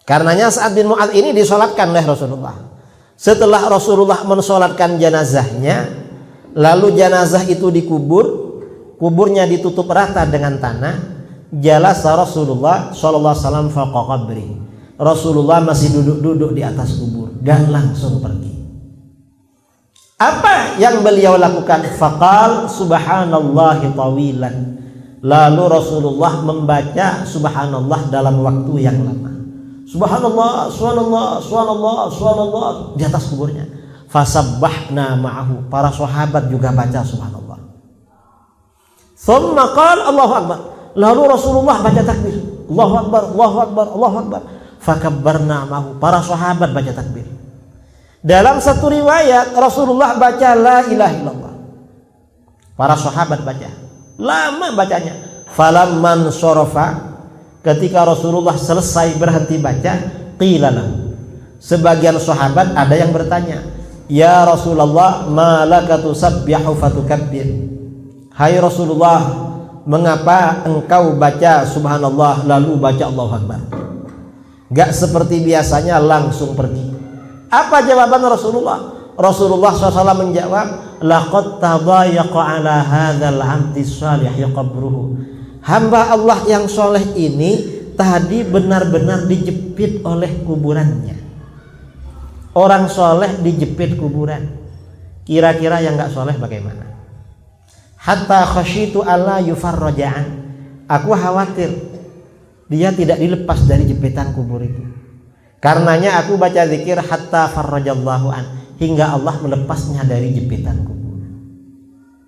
Karenanya Sa'ad bin Mu'adz ini disolatkan oleh Rasulullah. Setelah Rasulullah mensolatkan jenazahnya, lalu jenazah itu dikubur, kuburnya ditutup rata dengan tanah. Jalasa Rasulullah sallallahu alaihi wasallam fawqa qabri. Rasulullah masih duduk-duduk di atas kubur, dan langsung pergi. Apa yang beliau lakukan? Faqal subhanallahi tawilan. Lalu Rasulullah membaca subhanallah dalam waktu yang lama. Subhanallah, subhanallah, subhanallah, subhanallah di atas kuburnya. Fasabbahna ma'ahu. Para sahabat juga baca subhanallah. Tsumma qala Allahu akbar. Lalu Rasulullah baca takbir. Allahu akbar, Allahu akbar, Allahu akbar. Fakabbarna ma'ahu. Para sahabat baca takbir. Dalam satu riwayat Rasulullah baca la ilaha illallah. Para sahabat baca. Lama bacanya. Falamman sorofa, ketika Rasulullah selesai berhenti baca, qila lahu. Sebagian sahabat ada yang bertanya, ya Rasulullah, ma laka tusabbihu fatukabbir. Hai Rasulullah, mengapa engkau baca subhanallah lalu baca Allahu akbar? Gak seperti biasanya langsung pergi. Apa jawaban Rasulullah? Rasulullah SAW menjawab, laqad tadayaqa ala hadzal 'abdi shalih qabruhu. Hamba Allah yang soleh ini tadi benar-benar dijepit oleh kuburannya. Orang soleh dijepit kuburan. Kira-kira yang gak soleh bagaimana? Hatta khasyitu alla yufarraja'an. Aku khawatir dia tidak dilepas dari jepitan kubur itu. Karenanya aku baca zikir hatta farrajallahu an, hingga Allah melepasnya dari jepitan kubur.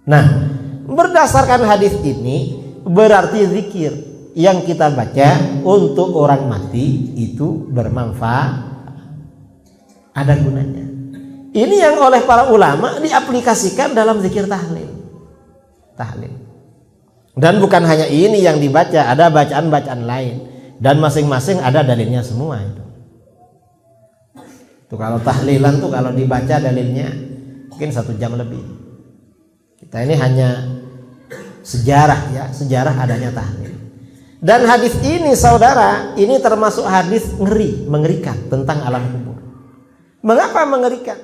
Nah, berdasarkan hadis ini berarti zikir yang kita baca untuk orang mati itu bermanfaat, ada gunanya. Ini yang oleh para ulama diaplikasikan dalam zikir tahlil. Dan bukan hanya ini yang dibaca, ada bacaan-bacaan lain, dan masing-masing ada dalilnya semua itu. Tuh kalau tahlilan tuh kalau dibaca dalilnya mungkin 1 jam lebih. Kita ini hanya sejarah adanya tahlil. Dan hadis ini saudara, ini termasuk hadis mengerikan tentang alam kubur. Mengapa mengerikan?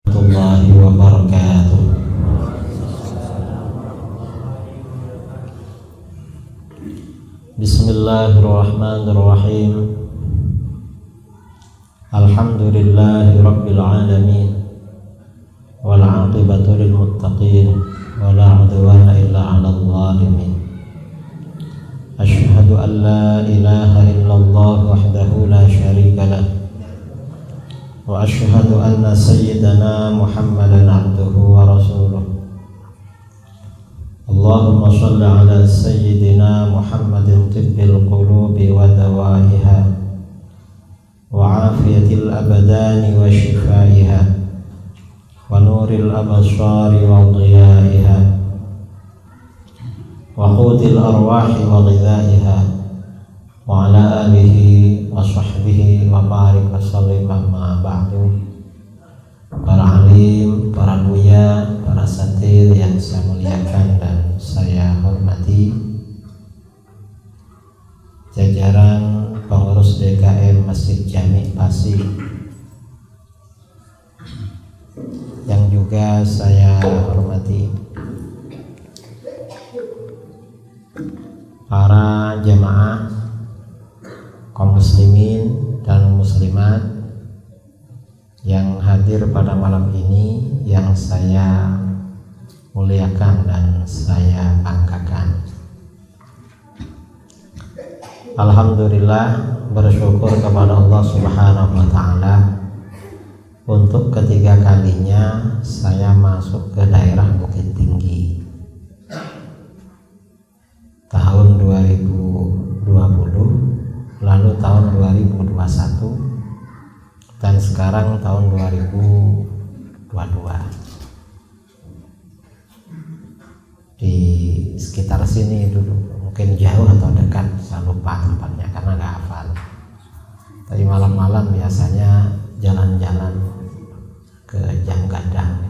Warahmatullahi wabarakatuh. Bismillahirrahmanirrahim. Alhamdulillahi rabbil alamin. Wal 'aqibatu lil muttaqin wa la 'udwana illa 'alal zalimin. Asyhadu an la ilaha illallah wahdahu la syarika lah. Wa asyhadu anna sayyidana Muhammadan 'abduhu wa rasuluh. Allahumma shalli ala sayyidina Muhammadin tibbil qulubi wa dawaiha wa afiyatil abdani wa shifaiha wa nuril absari wa dhiyaiha wa qutil arwahi wa ghidhaiha wa ala alihi wa sahbihi wa barik wa sallim amma ba'du. Para alim, para buya, para satir yang saya muliakan dan saya hormati, jajaran pengurus DKM Masjid Jami Pasir yang juga saya hormati, para jemaah kaum muslimin dan muslimat yang hadir pada malam ini, yang saya muliakan dan saya banggakan. Alhamdulillah, bersyukur kepada Allah Subhanahu wa ta'ala untuk ketiga kalinya saya masuk ke daerah Bukit Tinggi. Tahun 2020, lalu tahun 2021, dan sekarang tahun 2022. Di sekitar sini dulu, mungkin jauh atau dekat saya lupa tempatnya karena nggak hafal. Tapi malam-malam biasanya jalan-jalan ke Jam Gadang.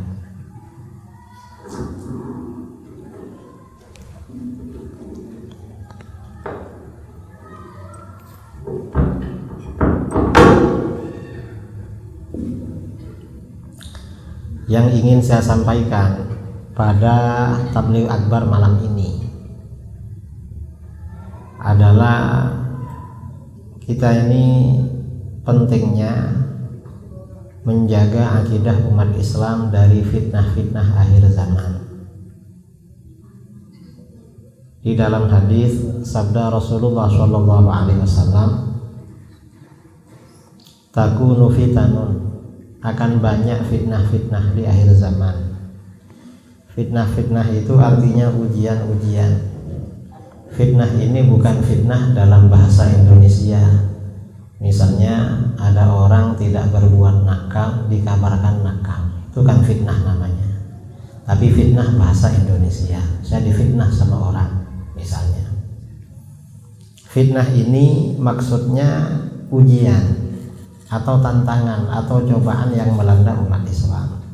yang ingin saya sampaikan pada tabligh akbar malam ini adalah kita ini pentingnya menjaga akidah umat Islam dari fitnah-fitnah akhir zaman. Di dalam hadis sabda Rasulullah SAW, takunu fitanun, akan banyak fitnah-fitnah di akhir zaman. Fitnah-fitnah itu artinya ujian-ujian. Fitnah ini bukan fitnah dalam bahasa Indonesia. Misalnya ada orang tidak berbuat nakal dikabarkan nakal, itu kan fitnah namanya. Tapi fitnah bahasa Indonesia, saya difitnah sama orang misalnya. Fitnah ini maksudnya ujian atau tantangan atau cobaan yang melanda umat Islam.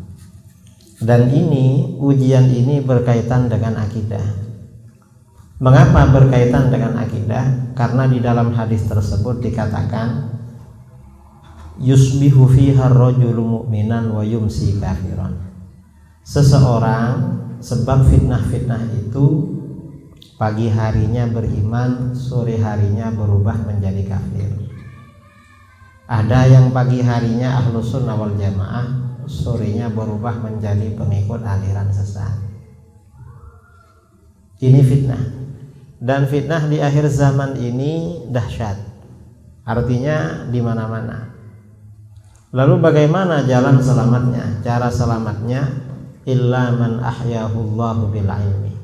Dan ini ujian ini berkaitan dengan akidah. Mengapa berkaitan dengan akidah? Karena di dalam hadis tersebut dikatakan yusbihu fiha ar-rajulu mu'minan wa yumsi kafiran. Seseorang sebab fitnah-fitnah itu pagi harinya beriman, sore harinya berubah menjadi kafir. Ada yang pagi harinya ahlus sunnah wal jamaah, sorenya berubah menjadi pengikut aliran sesat. Ini fitnah. Dan fitnah di akhir zaman ini dahsyat. Artinya di mana-mana. Lalu bagaimana jalan selamatnya? Cara selamatnya illa man ahyahullahu bil ilmi.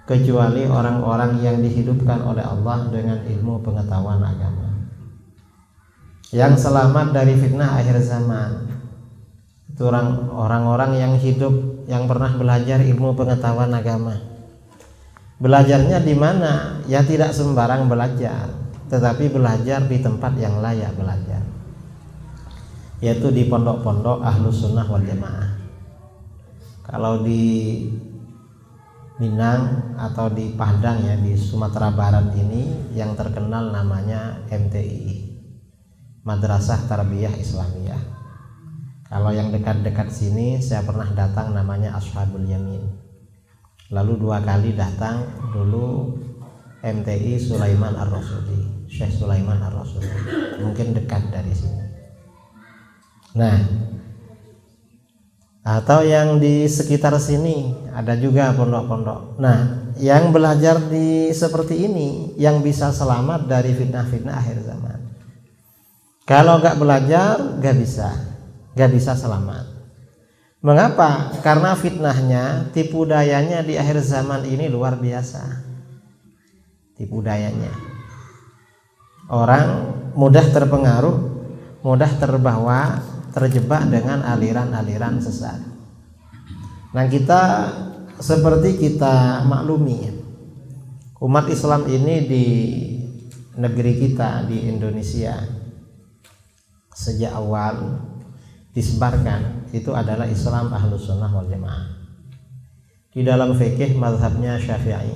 Kecuali orang-orang yang dihidupkan oleh Allah dengan ilmu pengetahuan agama. Yang selamat dari fitnah akhir zaman itu orang-orang yang hidup, yang pernah belajar ilmu pengetahuan agama. Belajarnya di mana? Ya tidak sembarang belajar, tetapi belajar di tempat yang layak belajar, yaitu di pondok-pondok ahlus sunnah wal jamaah. Kalau di Minang atau di Padang ya, di Sumatera Barat ini yang terkenal namanya MTI, Madrasah Tarbiyah Islamiyah. Kalau yang dekat-dekat sini saya pernah datang namanya Ashabul Yamin. Lalu 2 kali datang dulu MTI Sulaiman Ar-Rasuli, Syekh Sulaiman Ar-Rasuli, mungkin dekat dari sini. Nah, atau yang di sekitar sini ada juga pondok-pondok. Nah, yang belajar di seperti ini yang bisa selamat dari fitnah-fitnah akhir zaman. Kalau nggak belajar nggak bisa selamat. Mengapa? Karena fitnahnya, tipu dayanya di akhir zaman ini luar biasa. Tipu dayanya, orang mudah terpengaruh, mudah terbawa, terjebak dengan aliran-aliran sesat. Nah, kita seperti kita maklumi, umat Islam ini di negeri kita, di Indonesia, sejak awal disebarkan itu adalah Islam ahlus sunnah wal jamaah. Di dalam fikih mazhabnya Syafi'i,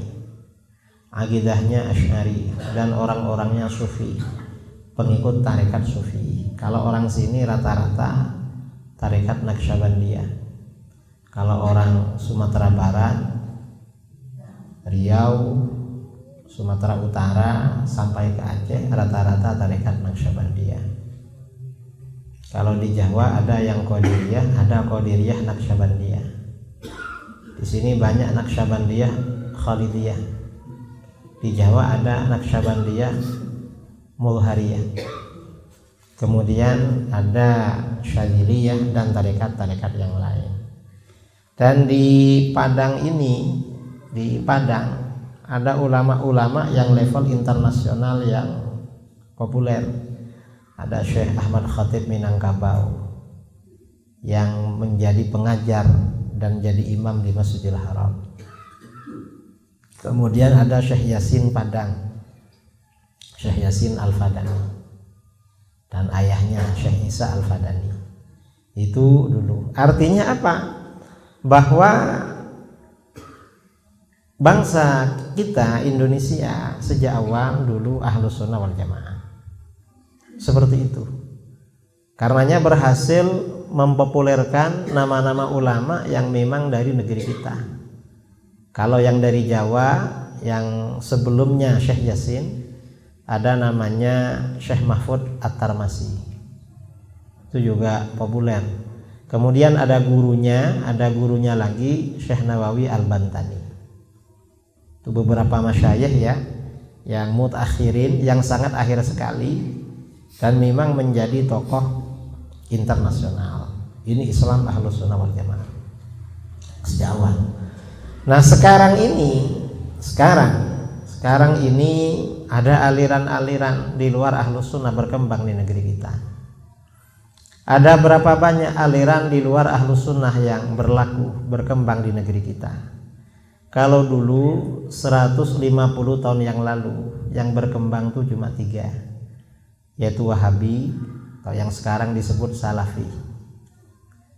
akidahnya Asy'ari, dan orang-orangnya Sufi, pengikut tarekat Sufi. Kalau orang sini rata-rata tarekat Naqsyabandiyah. Kalau orang Sumatera Barat, Riau, Sumatera Utara sampai ke Aceh rata-rata tarekat Naqsyabandiyah. Kalau di Jawa ada yang Qadiriyah, ada Qadiriyah Naqsyabandiyah. Di sini banyak Naqsyabandiyah Khalidiyah. Di Jawa ada Naqsyabandiyah Mulhariyah. Kemudian ada Syadziliyah dan tarekat-tarekat yang lain. Dan di Padang ini, di Padang ada ulama-ulama yang level internasional yang populer. Ada Syekh Ahmad Khatib Minangkabau yang menjadi pengajar dan jadi imam di Masjidil Haram. Kemudian ada Syekh Yasin Padang, Syekh Yasin Al-Fadani, dan ayahnya Syekh Isa Al-Fadani. Itu dulu. Artinya apa? Bahwa bangsa kita Indonesia sejak awal dulu ahlus sunnah wal jamaah. Seperti itu. Karenanya berhasil mempopulerkan nama-nama ulama yang memang dari negeri kita. Kalau yang dari Jawa, yang sebelumnya Syekh Yasin, ada namanya Syekh Mahfud At-Tarmasi, itu juga populer. Kemudian ada gurunya lagi Syekh Nawawi Al-Bantani. Itu beberapa masyayikh ya, yang mutakhirin, yang sangat akhir sekali, dan memang menjadi tokoh internasional. Ini Islam Ahlus Sunnah wal Jamaah sejak awal. Nah sekarang ini ada aliran-aliran di luar Ahlus Sunnah berkembang di negeri kita. Ada berapa banyak aliran di luar Ahlus Sunnah yang berkembang di negeri kita? Kalau dulu 150 tahun yang lalu yang berkembang itu cuma 3, yaitu Wahabi, atau yang sekarang disebut Salafi.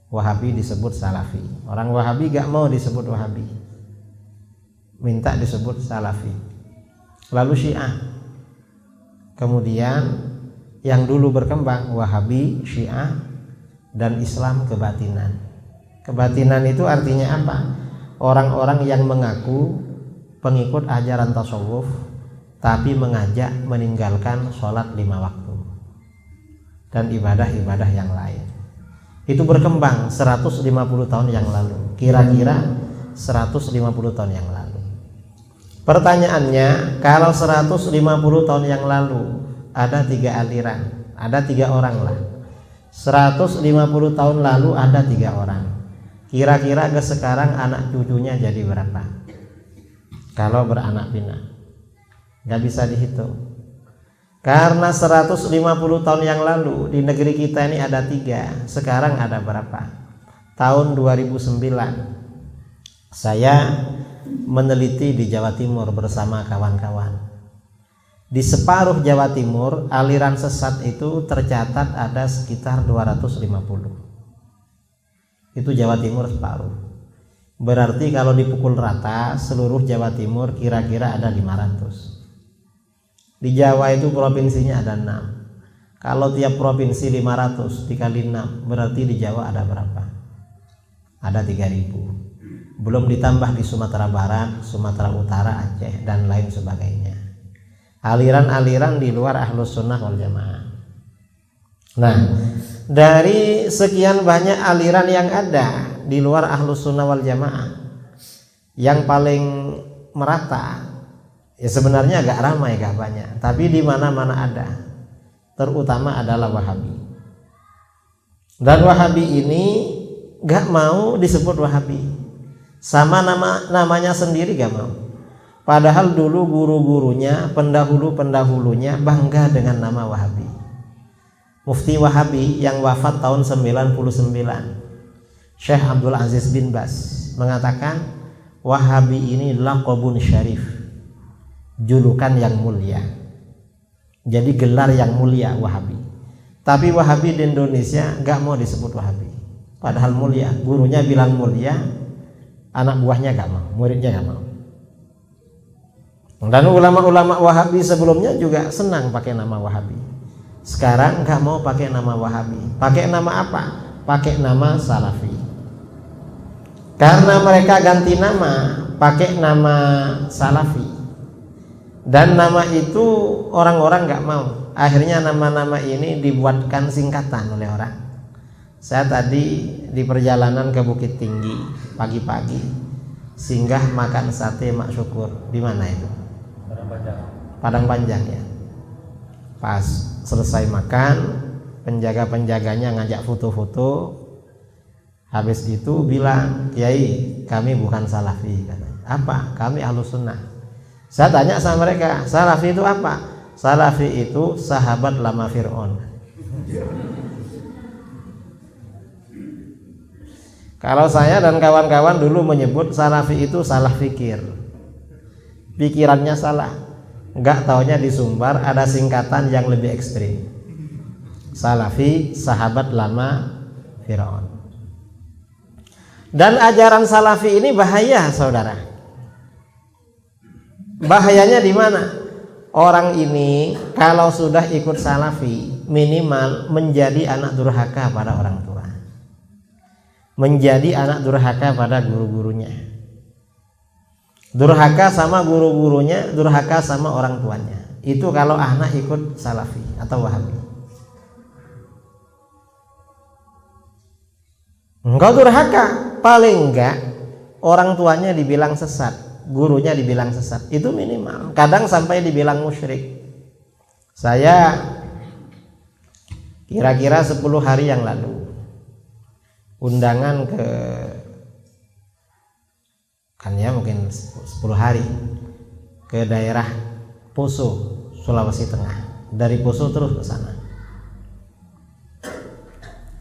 Wahabi disebut Salafi. Orang Wahabi gak mau disebut Wahabi, minta disebut Salafi. Lalu Syiah. Kemudian yang dulu berkembang Wahabi, Syiah, dan Islam kebatinan. Kebatinan itu artinya apa? Orang-orang yang mengaku pengikut ajaran tasawuf tapi mengajak meninggalkan sholat 5 waktu dan ibadah-ibadah yang lain. Itu berkembang 150 tahun yang lalu, kira-kira 150 tahun yang lalu. Pertanyaannya, kalau 150 tahun yang lalu ada 3 aliran, ada 3 orang lah. 150 tahun lalu ada 3 orang. Kira-kira ke sekarang anak cucunya jadi berapa? Kalau beranak pinak, nggak bisa dihitung. Karena 150 tahun yang lalu di negeri kita ini ada 3, sekarang ada berapa? Tahun 2009 saya meneliti di Jawa Timur bersama kawan-kawan. Di separuh Jawa Timur aliran sesat itu tercatat ada sekitar 250. Itu Jawa Timur separuh. Berarti kalau dipukul rata seluruh Jawa Timur kira-kira ada 500. Di Jawa itu provinsinya ada 6. Kalau tiap provinsi 500 dikali 6, berarti di Jawa ada berapa? Ada 3000. Belum ditambah di Sumatera Barat, Sumatera Utara, Aceh, dan lain sebagainya. Aliran-aliran di luar Ahlus Sunnah wal Jamaah. Nah, dari sekian banyak aliran yang ada di luar Ahlus Sunnah wal Jamaah, yang paling merata, ya sebenarnya agak ramai, agak banyak, tapi di mana-mana ada, terutama adalah Wahabi. Dan Wahabi ini gak mau disebut Wahabi, sama namanya sendiri gak mau. Padahal dulu guru-gurunya, pendahulu-pendahulunya bangga dengan nama Wahabi. Mufti Wahabi yang wafat tahun 99, Syekh Abdul Aziz bin Baz, mengatakan Wahabi ini laqabun syarif, julukan yang mulia. Jadi gelar yang mulia Wahabi. Tapi Wahabi di Indonesia gak mau disebut Wahabi, padahal mulia. Gurunya bilang mulia, anak buahnya gak mau, muridnya gak mau. Dan ulama-ulama Wahabi sebelumnya juga senang pakai nama Wahabi. Sekarang gak mau pakai nama Wahabi. Pakai nama apa? Pakai nama Salafi. Karena mereka ganti nama, pakai nama Salafi. Dan nama itu orang-orang gak mau. Akhirnya nama-nama ini dibuatkan singkatan oleh orang. Saya tadi di perjalanan ke Bukit Tinggi pagi-pagi, singgah makan sate Mak Syukur. Di mana itu? Padang Panjang ya. Pas selesai makan, penjaga-penjaganya ngajak foto-foto. Habis itu bilang, Kiai, kami bukan Salafi. Apa? Kami Ahlus Sunnah. Saya tanya sama mereka, Salafi itu apa? Salafi itu sahabat lama Fir'aun. Kalau saya dan kawan-kawan dulu menyebut Salafi itu salah fikir, pikirannya salah. Enggak taunya di Sumbar ada singkatan yang lebih ekstrim, Salafi sahabat lama Fir'aun. Dan ajaran Salafi ini bahaya, saudara. Bahayanya di mana? Orang ini kalau sudah ikut Salafi, minimal menjadi anak durhaka pada orang tua. menjadi anak durhaka pada guru-gurunya, durhaka sama guru-gurunya, durhaka sama orang tuanya. Itu kalau anak ikut salafi atau wahabi. Engkau durhaka, paling enggak orang tuanya dibilang sesat, gurunya dibilang sesat, itu minimal. Kadang sampai dibilang musyrik. Saya kira-kira 10 hari yang lalu undangan ke, kan ya mungkin 10 hari, ke daerah Poso, Sulawesi Tengah. Dari Poso terus ke sana.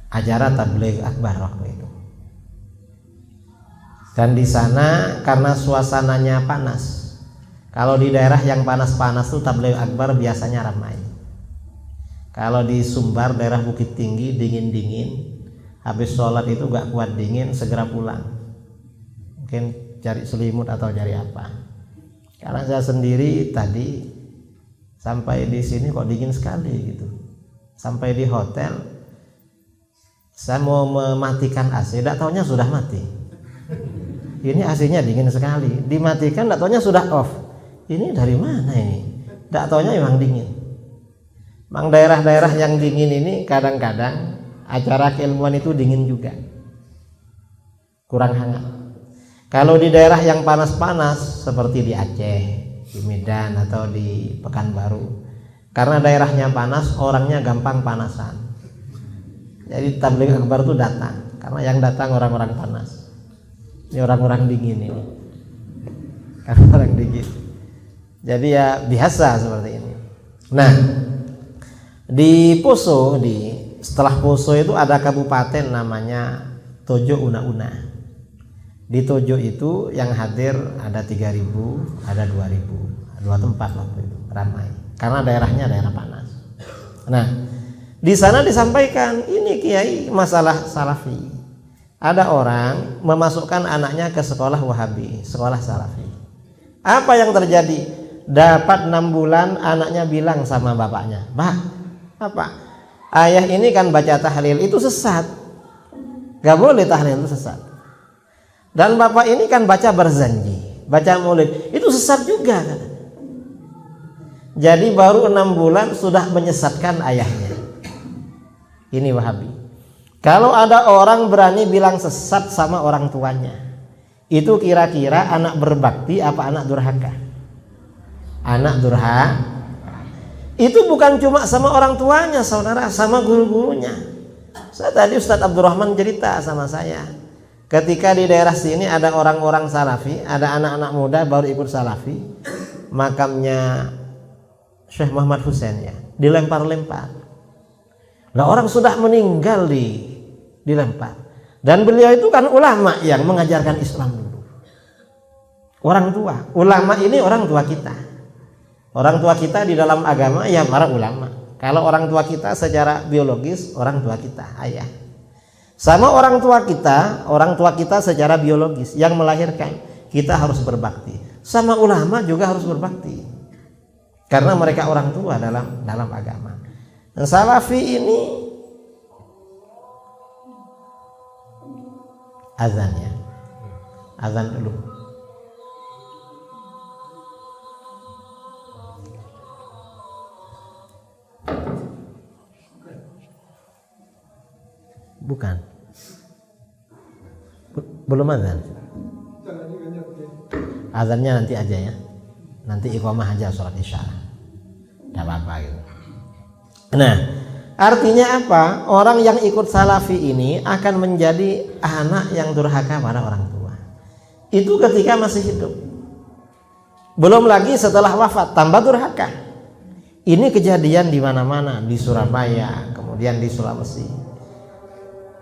Acara tabligh akbar waktu itu. Dan di sana karena suasananya panas. Kalau di daerah yang panas-panas tuh tabligh akbar biasanya ramai. Kalau di Sumbar, daerah Bukit Tinggi, dingin-dingin, habis sholat itu gak kuat dingin, segera pulang. Mungkin cari selimut atau cari apa. Karena saya sendiri tadi sampai di sini kok dingin sekali gitu. Sampai di hotel, saya mau mematikan AC, tidak taunya sudah mati. Ini AC-nya dingin sekali, dimatikan, tidak taunya sudah off. Ini dari mana ini? Tidak taunya memang dingin. Memang daerah-daerah yang dingin ini kadang-kadang acara keilmuan itu dingin juga, kurang hangat. Kalau di daerah yang panas-panas seperti di Aceh, di Medan atau di Pekanbaru, karena daerahnya panas, orangnya gampang panasan. Jadi tabligh akbar itu datang, karena yang datang orang-orang panas. Ini orang-orang dingin ini, karena orang dingin. Jadi ya biasa seperti ini. Nah, di Poso, setelah Poso itu ada kabupaten namanya Tojo Una-Una. Di Tojo itu yang hadir ada 3.000, ada 2.000, 2 tempat waktu itu ramai, karena daerahnya daerah panas. Nah, di sana disampaikan ini kiai masalah salafi. Ada orang memasukkan anaknya ke sekolah wahabi, sekolah salafi. Apa yang terjadi? Dapat 6 bulan anaknya bilang sama bapaknya, "Pak, apa? Ayah ini kan baca tahlil, itu sesat. Gak boleh tahlil, itu sesat. Dan bapak ini kan baca berzanji, baca maulid, itu sesat juga." Jadi baru 6 bulan sudah menyesatkan ayahnya. Ini wahabi. Kalau ada orang berani bilang sesat sama orang tuanya, itu kira-kira anak berbakti apa anak durhaka? Anak durhaka. Itu bukan cuma sama orang tuanya, saudara, sama guru-gurunya. Saya tadi Ustadz Abdurrahman cerita sama saya, ketika di daerah sini ada orang-orang salafi, ada anak-anak muda baru ikut salafi, makamnya Syekh Muhammad Hussein ya, dilempar-lempar. Nah, orang sudah meninggal dilempar. Dan beliau itu kan ulama yang mengajarkan Islam dulu. Orang tua, ulama ini orang tua kita. Orang tua kita di dalam agama ya para ulama. Kalau orang tua kita secara biologis, orang tua kita ayah. Sama orang tua kita secara biologis yang melahirkan, kita harus berbakti. Sama ulama juga harus berbakti. Karena mereka orang tua dalam agama. Dan salafi ini azan ya. Azan dulu. Bukan. Belum azan. Azannya nanti aja ya. Nanti iqamah aja sholat isya. Tidak apa-apa gitu. Nah, artinya apa? Orang yang ikut salafi ini akan menjadi anak yang durhaka pada orang tua. Itu ketika masih hidup. Belum lagi setelah wafat tambah durhaka. Ini kejadian di mana-mana, di Surabaya, kemudian di Sulawesi.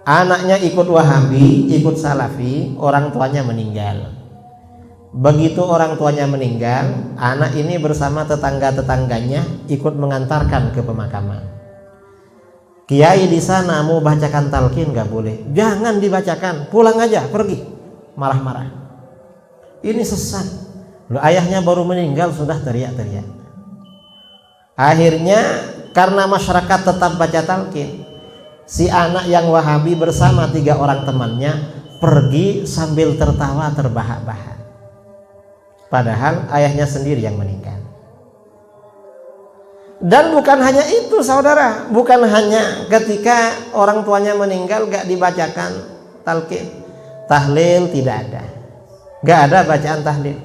Anaknya ikut wahabi, ikut salafi, orang tuanya meninggal. Begitu orang tuanya meninggal, anak ini bersama tetangga-tetangganya ikut mengantarkan ke pemakaman. Kiai di sana mau bacakan talqin gak boleh, jangan dibacakan, pulang aja, pergi. Marah-marah. Ini sesat. Loh, ayahnya baru meninggal sudah teriak-teriak. Akhirnya karena masyarakat tetap baca talqin, si anak yang Wahabi bersama 3 orang temannya pergi sambil tertawa terbahak-bahak, padahal ayahnya sendiri yang meninggal. Dan bukan hanya itu saudara, bukan hanya ketika orang tuanya meninggal gak dibacakan talqin, tahlil tidak ada, gak ada bacaan tahlil.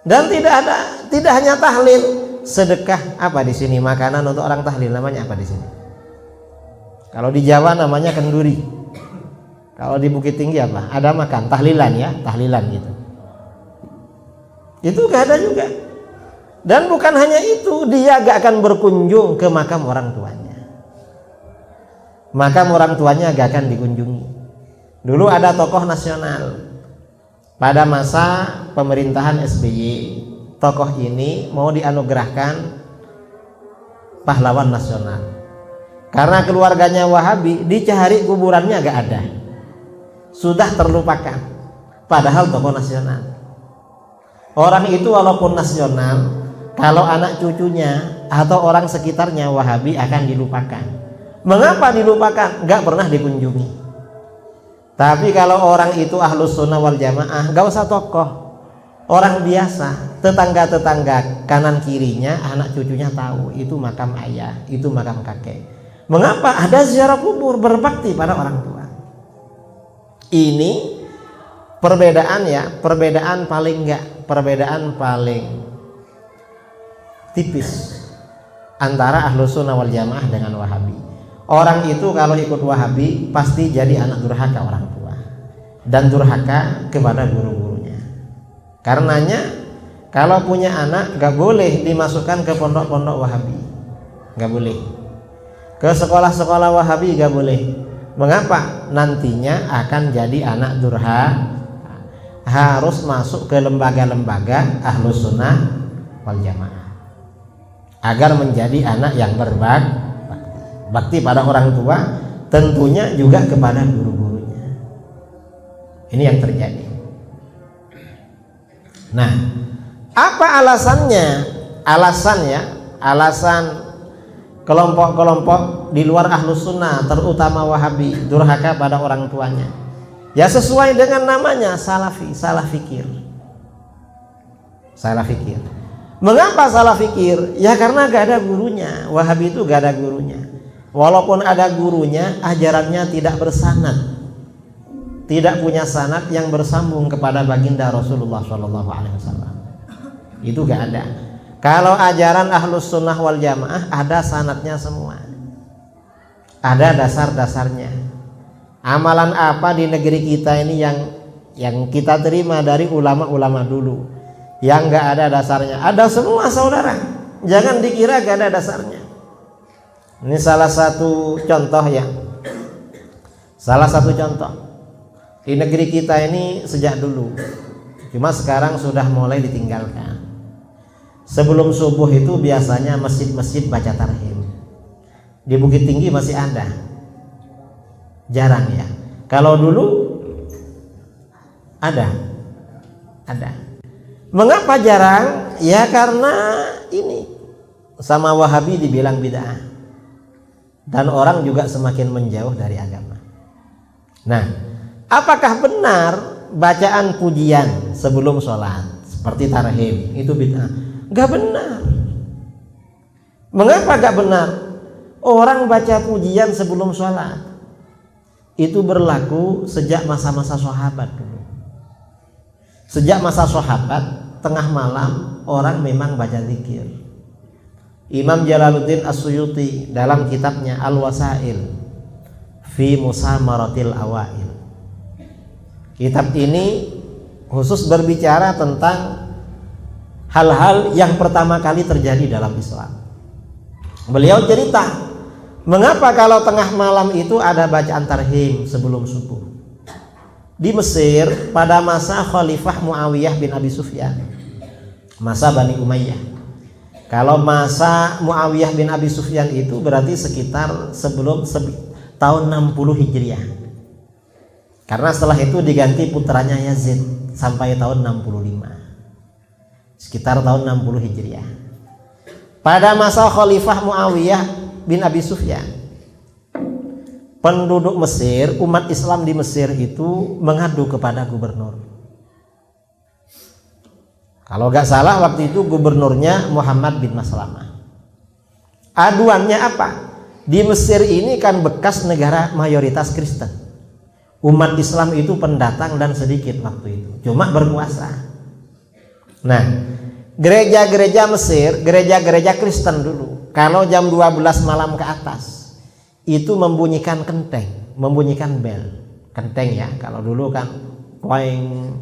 Dan tidak hanya tahlil, sedekah. Apa di sini makanan untuk orang tahlil namanya apa di sini? Kalau di Jawa namanya kenduri. Kalau di Bukit Tinggi apa? Ada makan tahlilan ya, tahlilan gitu. Itu gak ada juga. Dan bukan hanya itu, dia gak akan berkunjung ke makam orang tuanya. Makam orang tuanya gak akan dikunjungi. Dulu ada tokoh nasional pada masa pemerintahan SBY, tokoh ini mau dianugerahkan pahlawan nasional. Karena keluarganya Wahabi, dicari kuburannya gak ada, sudah terlupakan, padahal tokoh nasional. Orang itu walaupun nasional, kalau anak cucunya atau orang sekitarnya Wahabi akan dilupakan. Mengapa dilupakan? Gak pernah dikunjungi. Tapi kalau orang itu ahlus sunnah wal jamaah, gak usah tokoh, orang biasa, tetangga-tetangga kanan kirinya, anak cucunya tahu itu makam ayah, itu makam kakek. Mengapa? Ada ziarah kubur, berbakti pada orang tua. Ini perbedaan ya, perbedaan paling tipis antara ahlus sunnah wal jamaah dengan Wahabi. Orang itu kalau ikut Wahabi pasti jadi anak durhaka orang tua dan durhaka kepada guru-gurunya. Karenanya kalau punya anak gak boleh dimasukkan ke pondok-pondok Wahabi, gak boleh. Ke sekolah-sekolah Wahabi gak boleh. Mengapa? Nantinya akan jadi anak durhaka. Harus masuk ke lembaga-lembaga ahlus sunnah wal jamaah agar menjadi anak yang bakti pada orang tua, tentunya juga kepada guru-gurunya. Ini yang terjadi. Nah, apa alasannya? Alasan kelompok-kelompok di luar ahlus sunnah, terutama Wahabi, durhaka pada orang tuanya. Ya sesuai dengan namanya, salafi, salah fikir. Salah fikir. Mengapa salah fikir? Ya karena gak ada gurunya. Wahabi itu gak ada gurunya. Walaupun ada gurunya, ajarannya tidak bersanad, tidak punya sanad yang bersambung kepada baginda Rasulullah SAW. Itu gak ada. Kalau ajaran ahlus sunnah wal jamaah ada sanadnya semua, ada dasar-dasarnya. Amalan apa di negeri kita ini yang kita terima dari ulama-ulama dulu, yang gak ada dasarnya? Ada semua saudara, jangan dikira gak ada dasarnya. Ini salah satu contoh ya. Salah satu contoh di negeri kita ini sejak dulu, cuma sekarang sudah mulai ditinggalkan. Sebelum subuh itu biasanya masjid-masjid baca tarhim. Di Bukit Tinggi masih ada, jarang ya. Kalau dulu ada. Mengapa jarang? Ya karena ini sama Wahabi dibilang bid'ah, dan orang juga semakin menjauh dari agama. Nah, apakah benar bacaan pujian sebelum sholat seperti tarhim itu bid'ah? Gak benar. Mengapa gak benar? Orang baca pujian sebelum sholat itu berlaku sejak masa-masa sahabat dulu. Sejak masa sahabat, tengah malam orang memang baca zikir. Imam Jalaluddin As-Suyuti dalam kitabnya Al-Wasail fi Musamaratil Awail, kitab ini khusus berbicara tentang hal-hal yang pertama kali terjadi dalam Islam. Beliau cerita mengapa kalau tengah malam itu ada bacaan tarhim sebelum subuh. Di Mesir pada masa Khalifah Muawiyah bin Abi Sufyan, masa Bani Umayyah. Kalau masa Muawiyah bin Abi Sufyan itu berarti sekitar sebelum tahun 60 Hijriah. Karena setelah itu diganti putranya Yazid sampai tahun 65. Sekitar tahun 60 Hijriah. Pada masa Khalifah Muawiyah bin Abi Sufyan, penduduk Mesir, umat Islam di Mesir itu mengadu kepada gubernur. Kalau nggak salah waktu itu gubernurnya Muhammad bin Maslamah. Aduannya apa? Di Mesir ini kan bekas negara mayoritas Kristen. Umat Islam itu pendatang dan sedikit waktu itu, cuma berkuasa. Nah, gereja-gereja Mesir, gereja-gereja Kristen dulu, kalau jam 12 malam ke atas itu membunyikan kenteng, membunyikan bel. Kenteng ya, kalau dulu kan poing,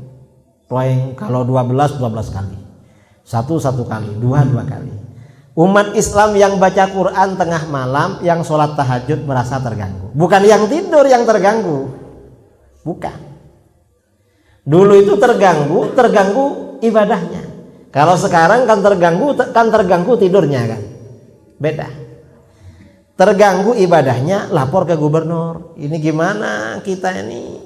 kalau 12 kali. Satu kali, dua kali. Umat Islam yang baca Quran tengah malam, yang sholat tahajud merasa terganggu. Bukan yang tidur yang terganggu. Bukan. Dulu itu terganggu ibadahnya. Kalau sekarang kan terganggu tidurnya kan. Beda. Terganggu ibadahnya, lapor ke gubernur. Ini gimana kita ini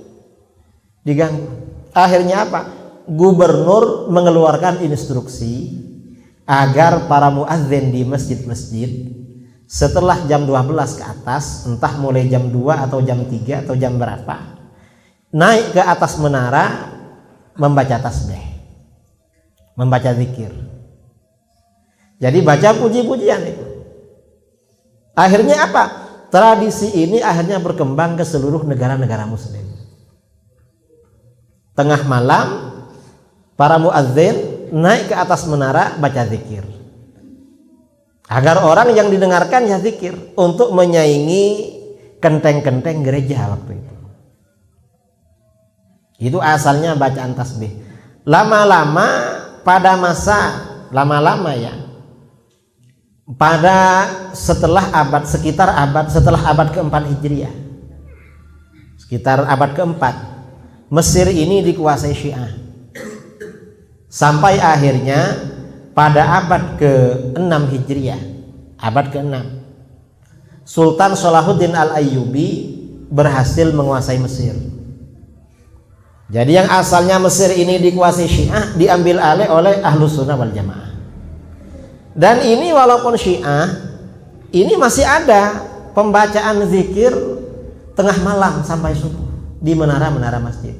diganggu. Akhirnya apa? Gubernur mengeluarkan instruksi agar para muadzin di masjid-masjid setelah jam 12 ke atas, entah mulai jam 2 atau jam 3 atau jam berapa, naik ke atas menara membaca tasbih, membaca zikir. Jadi baca puji-pujian itu. Akhirnya apa? Tradisi ini akhirnya berkembang ke seluruh negara-negara muslim. Tengah malam para muadzin naik ke atas menara baca zikir, agar orang yang didengarkan ya zikir, untuk menyaingi kenteng-kenteng gereja waktu itu. Itu asalnya bacaan tasbih. Lama-lama pada masa ya, pada setelah abad keempat Hijriah, sekitar abad keempat, Mesir ini dikuasai Syiah. Sampai akhirnya pada abad ke-6 Hijriah, abad ke-6, Sultan Salahuddin Al-Ayyubi berhasil menguasai Mesir. Jadi yang asalnya Mesir ini dikuasai Syiah diambil alih oleh Ahlus Sunnah wal Jamaah. Dan ini walaupun Syiah, ini masih ada pembacaan zikir tengah malam sampai subuh di menara-menara masjid.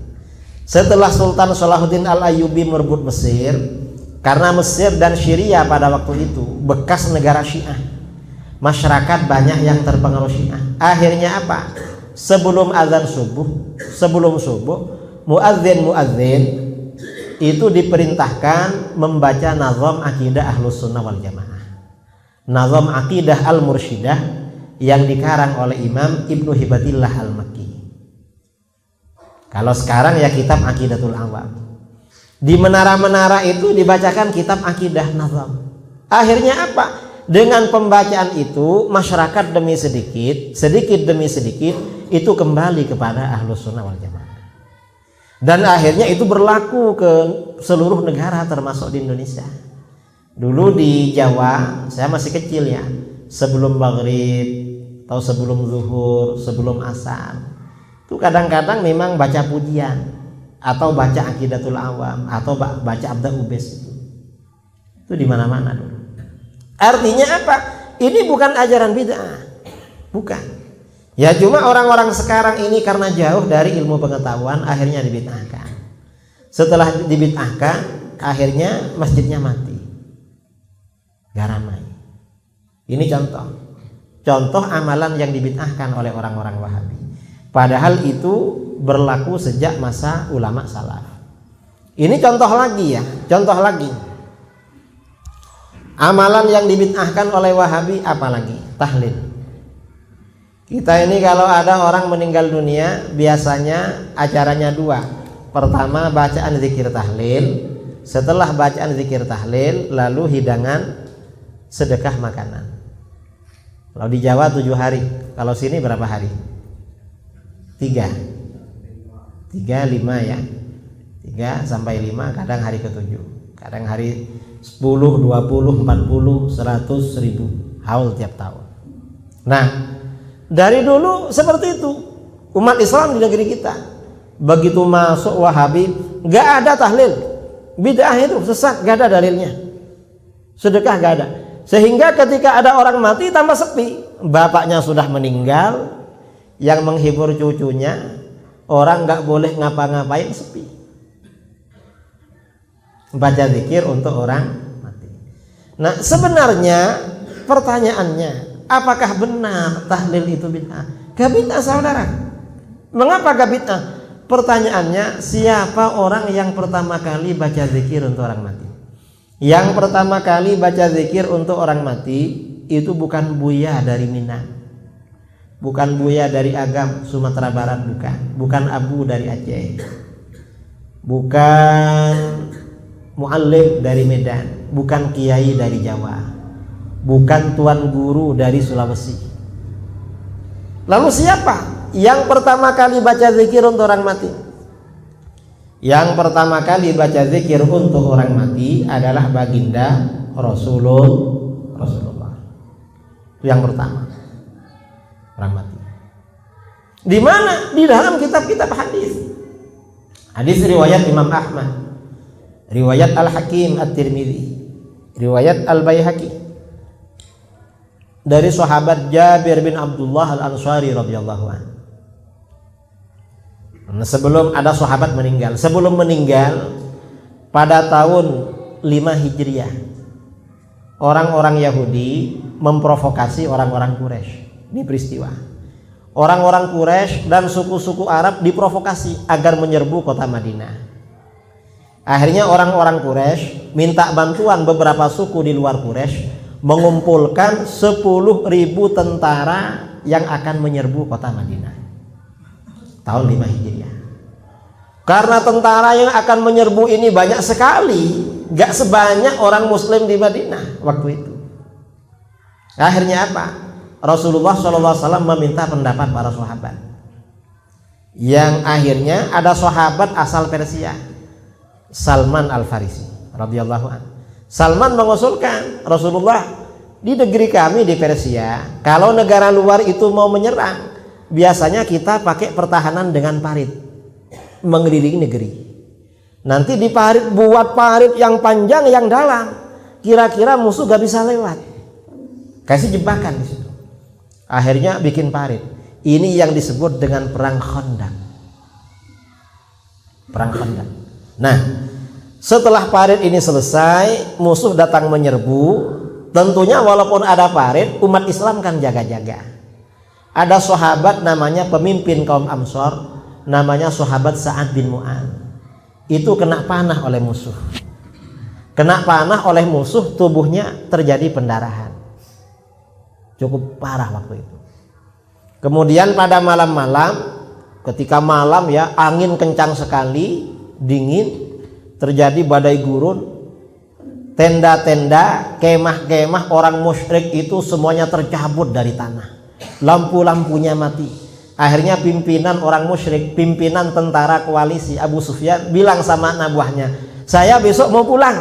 Setelah Sultan Salahuddin Al-Ayyubi merebut Mesir, karena Mesir dan Syria pada waktu itu bekas negara Syiah, masyarakat banyak yang terpengaruh Syiah. Akhirnya apa? Sebelum subuh, muadzin itu diperintahkan membaca nazam akidah Ahlus Sunnah wal Jamaah, nazam akidah Al-Mursyidah yang dikarang oleh Imam Ibnu Hibatillah Al-Makki. Kalau sekarang ya kitab Aqidatul Awam. Di menara-menara itu dibacakan kitab akidah nazam. Akhirnya apa? Dengan pembacaan itu masyarakat demi sedikit demi sedikit itu kembali kepada Ahlus Sunnah wal Jamaah. Dan akhirnya itu berlaku ke seluruh negara termasuk di Indonesia. Dulu di Jawa, saya masih kecil ya, sebelum maghrib atau sebelum zuhur, sebelum asar, itu kadang-kadang memang baca pujian atau baca Aqidatul Awam atau baca Abda Ubes itu di mana-mana dulu. Artinya apa? Ini bukan ajaran bid'ah, bukan. Ya cuma orang-orang sekarang ini karena jauh dari ilmu pengetahuan akhirnya dibid'ahkan. Setelah dibid'ahkan, akhirnya masjidnya mati, gak ramai. Ini contoh amalan yang dibid'ahkan oleh orang-orang Wahabi. Padahal itu berlaku sejak masa ulama salaf. Ini contoh lagi. Amalan yang dibid'ahkan oleh Wahabi apalagi? Tahlil. Kita ini kalau ada orang meninggal dunia biasanya acaranya dua. Pertama bacaan zikir tahlil. Setelah bacaan zikir tahlil lalu hidangan sedekah makanan. Kalau di Jawa 7 hari, kalau sini berapa hari? 3, 5 ya, 3 sampai 5, kadang hari ke-7, kadang hari 10, 20, 40, 100, 1000 haul tiap tahun. Nah, dari dulu seperti itu umat Islam di negeri kita. Begitu masuk Wahabi, gak ada tahlil, bid'ah itu sesat, gak ada dalilnya. Sedekah gak ada. Sehingga ketika ada orang mati tambah sepi, bapaknya sudah meninggal, yang menghibur cucunya, orang nggak boleh ngapa-ngapain, sepi. Baca zikir untuk orang mati. Nah, sebenarnya pertanyaannya, apakah benar tahlil itu bid'ah? Gak bid'ah, saudara. Mengapa gak bid'ah? Pertanyaannya, siapa orang yang pertama kali baca zikir untuk orang mati? Yang pertama kali baca zikir untuk orang mati itu bukan Buya dari Minang, bukan Buya dari Agam Sumatera Barat, bukan Abu dari Aceh, bukan Muallim dari Medan, bukan Kiai dari Jawa, bukan Tuan Guru dari Sulawesi. Lalu siapa yang pertama kali baca zikir untuk orang mati? Yang pertama kali baca zikir untuk orang mati adalah baginda Rasulullah. Itu yang pertama, orang mati. Di mana? Di dalam kitab-kitab hadis. Hadis riwayat Imam Ahmad, riwayat Al-Hakim At-Tirmidzi, riwayat Al-Baihaqi dari sahabat Jabir bin Abdullah Al-Ansari radhiyallahu anhu. Sebelum ada sahabat meninggal, sebelum meninggal pada tahun 5 Hijriah, orang-orang Yahudi memprovokasi orang-orang Quraisy. Ini peristiwa. Orang-orang Quraisy dan suku-suku Arab diprovokasi agar menyerbu kota Madinah. Akhirnya orang-orang Quraisy minta bantuan beberapa suku di luar Quraisy mengumpulkan 10.000 tentara yang akan menyerbu kota Madinah tahun 5 Hijriah. Karena tentara yang akan menyerbu ini banyak sekali, gak sebanyak orang Muslim di Madinah waktu itu. Akhirnya apa? Rasulullah SAW meminta pendapat para sahabat, yang akhirnya ada sahabat asal Persia, Salman Al-Farisi radhiyallahu anhu. Salman mengusulkan, Rasulullah, di negeri kami di Persia, kalau negara luar itu mau menyerang, biasanya kita pakai pertahanan dengan parit, mengelilingi negeri. Nanti di parit, buat parit yang panjang, yang dalam, kira-kira musuh gak bisa lewat. Kasih jebakan di situ. Akhirnya bikin parit. Ini yang disebut dengan perang Khandaq. Perang Khandaq. Nah, setelah parit ini selesai, musuh datang menyerbu. Tentunya walaupun ada parit, umat Islam kan jaga-jaga. Ada sahabat namanya pemimpin kaum Ansor, namanya sahabat Sa'ad bin Mu'adz. Itu kena panah oleh musuh. Kena panah oleh musuh, tubuhnya terjadi pendarahan. Cukup parah waktu itu. Kemudian pada malam-malam, ketika malam ya, angin kencang sekali, dingin, terjadi badai gurun. Tenda-tenda, kemah-kemah orang musyrik itu semuanya tercabut dari tanah. Lampu-lampunya mati. Akhirnya pimpinan orang musyrik, pimpinan tentara koalisi Abu Sufyan bilang sama anak buahnya, saya besok mau pulang.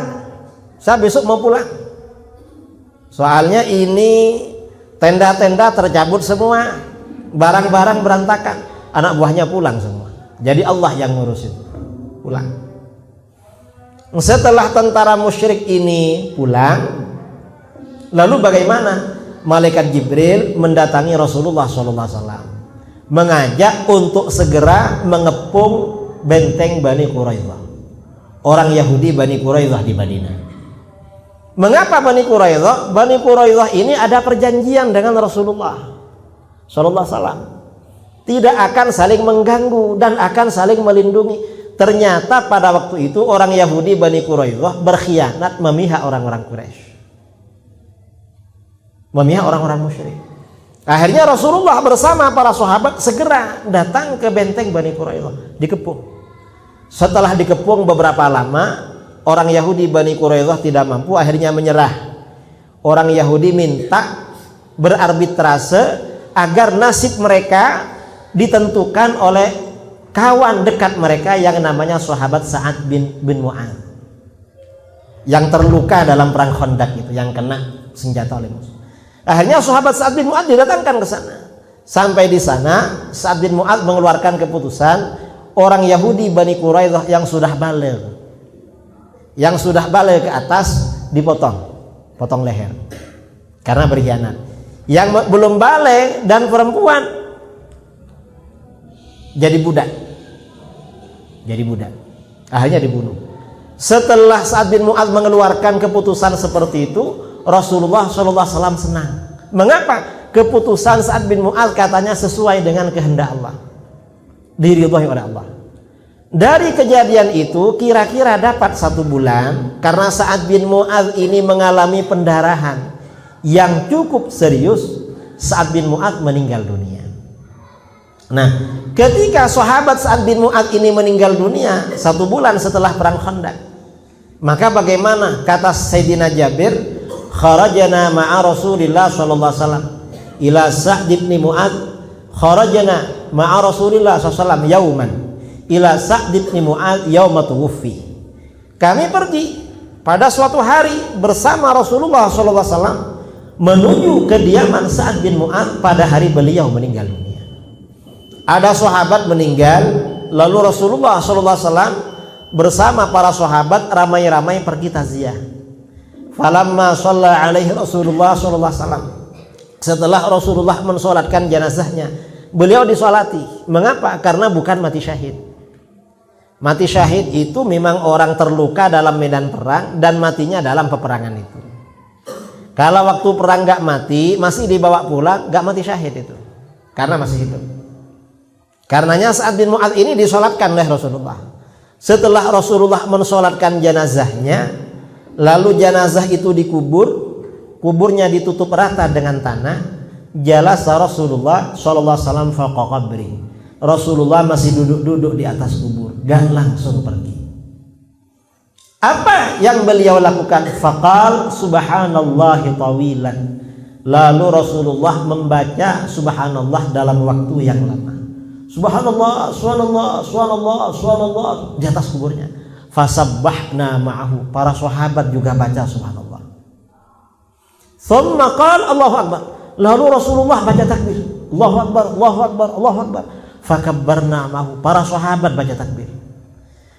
Saya besok mau pulang. Soalnya ini tenda-tenda tercabut semua, barang-barang berantakan. Anak buahnya pulang semua. Jadi Allah yang ngurusin. Pulang. Setelah tentara musyrik ini pulang, lalu bagaimana? Malaikat Jibril mendatangi Rasulullah SAW, mengajak untuk segera mengepung benteng Bani Quraidah, orang Yahudi Bani Quraidah di Madinah. Mengapa Bani Quraidah? Bani Quraidah ini ada perjanjian dengan Rasulullah SAW, tidak akan saling mengganggu dan akan saling melindungi. Ternyata pada waktu itu orang Yahudi Bani Quraidah berkhianat memihak orang-orang Quraisy, memihak orang-orang musyrik. Akhirnya Rasulullah bersama para sahabat segera datang ke benteng Bani Quraidah, dikepung. Setelah dikepung beberapa lama, orang Yahudi Bani Quraidah tidak mampu, akhirnya menyerah. Orang Yahudi minta berarbitrase agar nasib mereka ditentukan oleh kawan dekat mereka yang namanya sahabat Sa'ad bin Mu'adz, yang terluka dalam perang Khandaq itu, yang kena senjata oleh musuh. Akhirnya sahabat Sa'ad bin Mu'adz didatangkan ke sana. Sampai di sana Sa'ad bin Mu'adz mengeluarkan keputusan, orang Yahudi Bani Quraidah yang sudah balik ke atas potong leher karena berkhianat. Yang belum balik dan perempuan jadi budak. Akhirnya dibunuh. Setelah Sa'ad bin Mu'adz mengeluarkan keputusan seperti itu, Rasulullah SAW senang. Mengapa? Keputusan Sa'ad bin Mu'adz katanya sesuai dengan kehendak Allah, diridhoi oleh Allah. Dari kejadian itu kira-kira dapat 1 bulan, karena Sa'ad bin Mu'adz ini mengalami pendarahan yang cukup serius. Sa'ad bin Mu'adz meninggal dunia. Nah, ketika sahabat Sa'ad bin Mu'adz ini meninggal dunia 1 bulan setelah perang Khandaq, maka bagaimana? Kata Sayyidina Jabir, kharajana ma'a Rasulillah sallallahu alaihi wasallam ila Sa'd bin Mu'adz, kharajana ma'a Rasulillah sallallahu alaihi wasallam yauman ila Sa'd bin Mu'adz yauma tuwfi. Kami pergi pada suatu hari bersama Rasulullah sallallahu alaihi wasallam menuju kediaman Sa'ad bin Mu'adz pada hari beliau meninggal dunia. Ada sahabat meninggal, lalu Rasulullah sallallahu alaihi wasallam bersama para sahabat ramai-ramai pergi taziah. Falamma shalla alaihi Rasulullah sallallahu alaihi wasallam, setelah Rasulullah mensolatkan jenazahnya, beliau disolati. Mengapa? Karena bukan mati syahid. Mati syahid itu memang orang terluka dalam medan perang dan matinya dalam peperangan itu. Kalau waktu perang gak mati, masih dibawa pulang, gak mati syahid itu, karena masih hidup. Karenanya Sa'ad bin Mu'adz ini disolatkan oleh Rasulullah. Setelah Rasulullah mensolatkan jenazahnya, lalu jenazah itu dikubur, kuburnya ditutup rata dengan tanah. Jalasa Rasulullah sallallahu alaihi wasallam fawqa qabri. Rasulullah masih duduk-duduk di atas kubur, gak langsung pergi. Apa yang beliau lakukan? Faqal subhanallahi tawilan. Lalu Rasulullah membaca subhanallah dalam waktu yang lama. Subhanallah, subhanallah, subhanallah, subhanallah di atas kuburnya. Fasabbahna ma'ahu. Para sahabat juga baca subhanallah. Thumma qala Allahu akbar. Lalu Rasulullah baca takbir. Allahu akbar, Allahu akbar, Allahu akbar. Fakabbarna ma'ahu. Para sahabat baca takbir.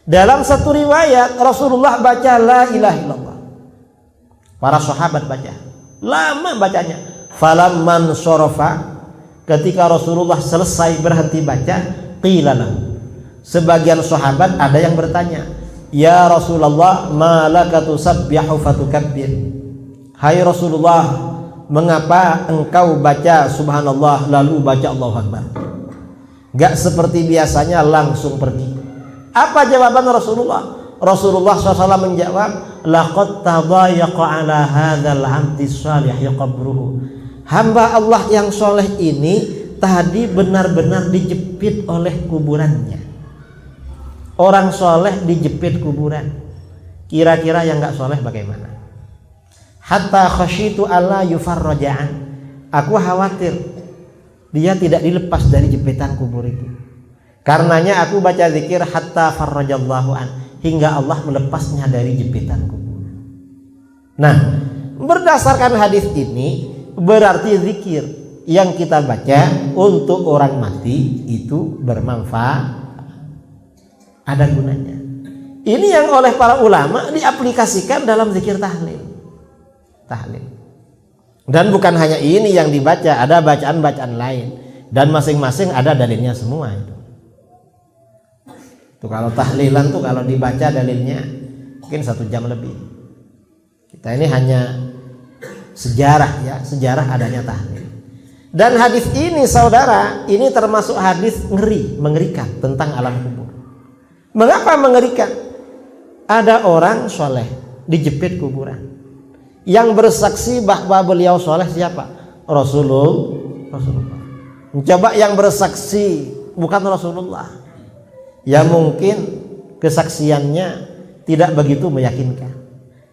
Dalam satu riwayat Rasulullah baca la ilaha illallah. Para sahabat baca. Lama bacanya. Falamman sorofa, ketika Rasulullah selesai berhenti baca, qila lahu, sebagian sahabat ada yang bertanya, ya Rasulullah, ma laka tusabbihu fatukabbir. Hai Rasulullah, mengapa engkau baca subhanallah lalu baca Allahu akbar? Gak seperti biasanya langsung pergi. Apa jawaban Rasulullah? Rasulullah SAW menjawab, laqad tadayaqa ala hadzal 'abdi shalih qabruhu. Hamba Allah yang soleh ini tadi benar-benar dijepit oleh kuburannya. Orang soleh dijepit kuburan. Kira-kira yang gak soleh bagaimana? Hatta khasyitu alla yufarraja'an. Aku khawatir dia tidak dilepas dari jepitan kubur itu. Karenanya aku baca zikir hatta farrajallahu an, hingga Allah melepasnya dari jepitan kubur. Nah, berdasarkan hadis ini berarti zikir yang kita baca untuk orang mati itu bermanfaat, ada gunanya. Ini yang oleh para ulama diaplikasikan dalam zikir tahlil. Dan bukan hanya ini yang dibaca, ada bacaan-bacaan lain dan masing-masing ada dalilnya semua itu. Tuh kalau tahlilan tuh kalau dibaca dalilnya mungkin 1 jam lebih. Kita ini hanya sejarah ya, sejarah adanya tahlil. Dan hadis ini saudara, ini termasuk hadis mengerikan tentang alam kubur. Mengapa mengerikan? Ada orang soleh dijepit kuburan. Yang bersaksi bahwa beliau soleh siapa? Rasulullah. Coba yang bersaksi bukan Rasulullah, ya mungkin kesaksiannya tidak begitu meyakinkan.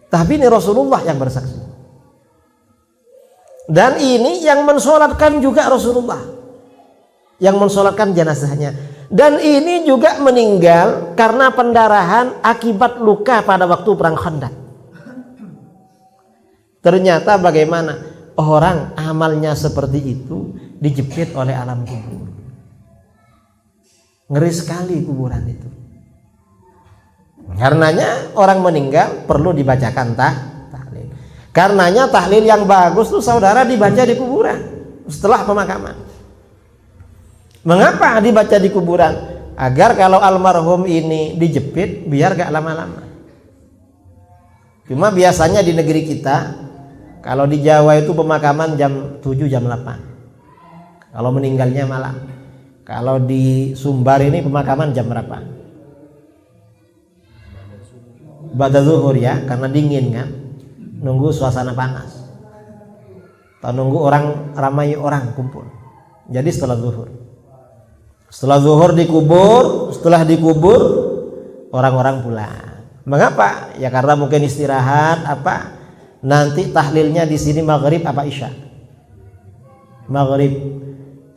Tapi ini Rasulullah yang bersaksi. Dan ini yang mensolatkan juga Rasulullah, yang mensolatkan jenazahnya. Dan ini juga meninggal karena pendarahan akibat luka pada waktu perang Khandaq. Ternyata bagaimana orang amalnya seperti itu dijepit oleh alam kubur. Ngeri sekali kuburan itu. Karenanya orang meninggal perlu dibacakan tahlil. Karenanya tahlil yang bagus tuh saudara dibaca di kuburan setelah pemakaman. Mengapa dibaca di kuburan? Agar kalau almarhum ini dijepit biar gak lama-lama. Cuma biasanya di negeri kita, kalau di Jawa itu pemakaman jam 7 jam 8. Kalau meninggalnya malam. Kalau di Sumbar ini pemakaman jam berapa? Ba'da zuhur ya, karena dingin kan. Nunggu suasana panas. Atau nunggu orang ramai orang kumpul. Jadi setelah zuhur. Setelah zuhur dikubur, setelah dikubur orang-orang pulang. Mengapa? Ya karena mungkin istirahat apa? Nanti tahlilnya di sini maghrib apa isya? Maghrib.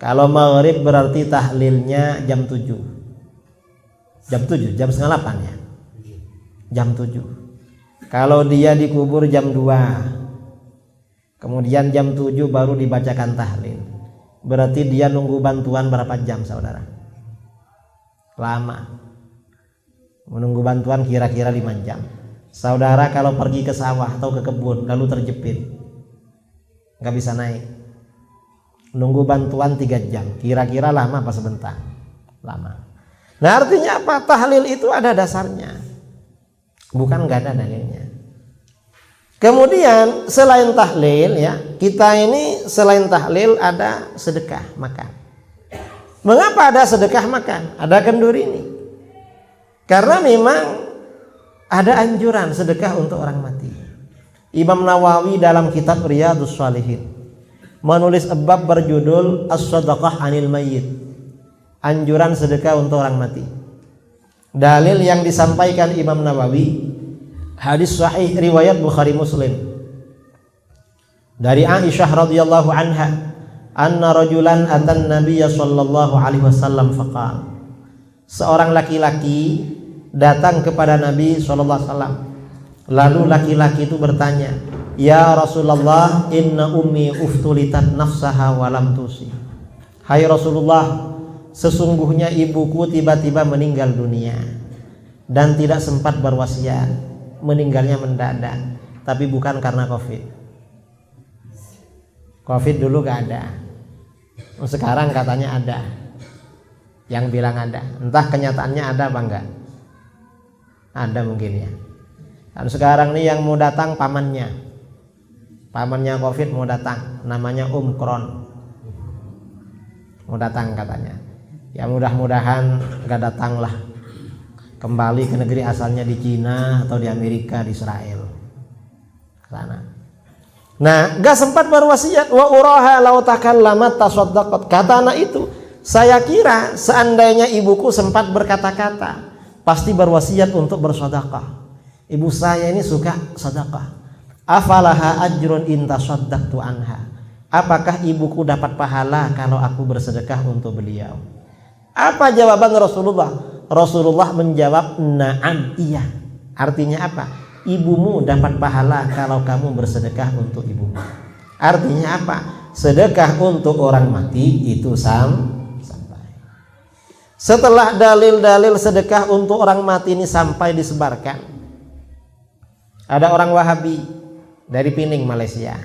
Kalau maghrib berarti tahlilnya jam 7. Jam 7, jam setengah 8 ya. Jam 7. Kalau dia dikubur jam 2. Kemudian jam 7 baru dibacakan tahlil. Berarti dia nunggu bantuan berapa jam saudara? Lama. Menunggu bantuan kira-kira 5 jam. Saudara kalau pergi ke sawah atau ke kebun lalu terjepit, nggak bisa naik, nunggu bantuan 3 jam, kira-kira lama apa sebentar? Lama. Nah artinya apa? Tahlil itu ada dasarnya, bukan nggak ada dalilnya. Kemudian selain tahlil ya, kita ini selain tahlil ada sedekah makan. Mengapa ada sedekah makan? Ada kendur ini. Karena memang ada anjuran sedekah untuk orang mati. Imam Nawawi dalam kitab Riyadhus Shalihin menulis bab berjudul As-Shadaqah 'anil Mayyit. Anjuran sedekah untuk orang mati. Dalil yang disampaikan Imam Nawawi hadis sahih riwayat Bukhari Muslim dari Aisyah radhiyallahu anha anna rajulan atan nabiyya sallallahu alaihi wasallam faqala, seorang laki-laki datang kepada Nabi sallallahu alaihi wasallam, lalu laki-laki itu bertanya, ya Rasulullah, inna ummi uftulitat nafsaha wa lam tusi. Hai Rasulullah, sesungguhnya ibuku tiba-tiba meninggal dunia dan tidak sempat berwasiat. Meninggalnya mendadak, tapi bukan karena COVID. COVID dulu gak ada, sekarang katanya ada. Yang bilang ada, entah kenyataannya ada apa enggak. Ada mungkin ya. Dan sekarang nih yang mau datang pamannya COVID mau datang, namanya Omikron, mau datang katanya. Ya mudah-mudahan gak datang lah, kembali ke negeri asalnya di Cina atau di Amerika, di Israel sana. Nah, gak sempat berwasiat. Wa uraha law takallamat tasaddaqat. Kata anak itu, saya kira seandainya ibuku sempat berkata-kata, pasti berwasiat untuk bersedekah. Ibu saya ini suka sedekah. Afalaha ajrun in tasaddaqtu anha. Apakah ibuku dapat pahala kalau aku bersedekah untuk beliau? Apa jawaban Rasulullah? Rasulullah menjawab, na'am, iya. Artinya apa? Ibumu dapat pahala kalau kamu bersedekah untuk ibumu. Artinya apa? Sedekah untuk orang mati itu sampai. Setelah dalil-dalil sedekah untuk orang mati ini sampai disebarkan, ada orang Wahabi dari Pining, Malaysia,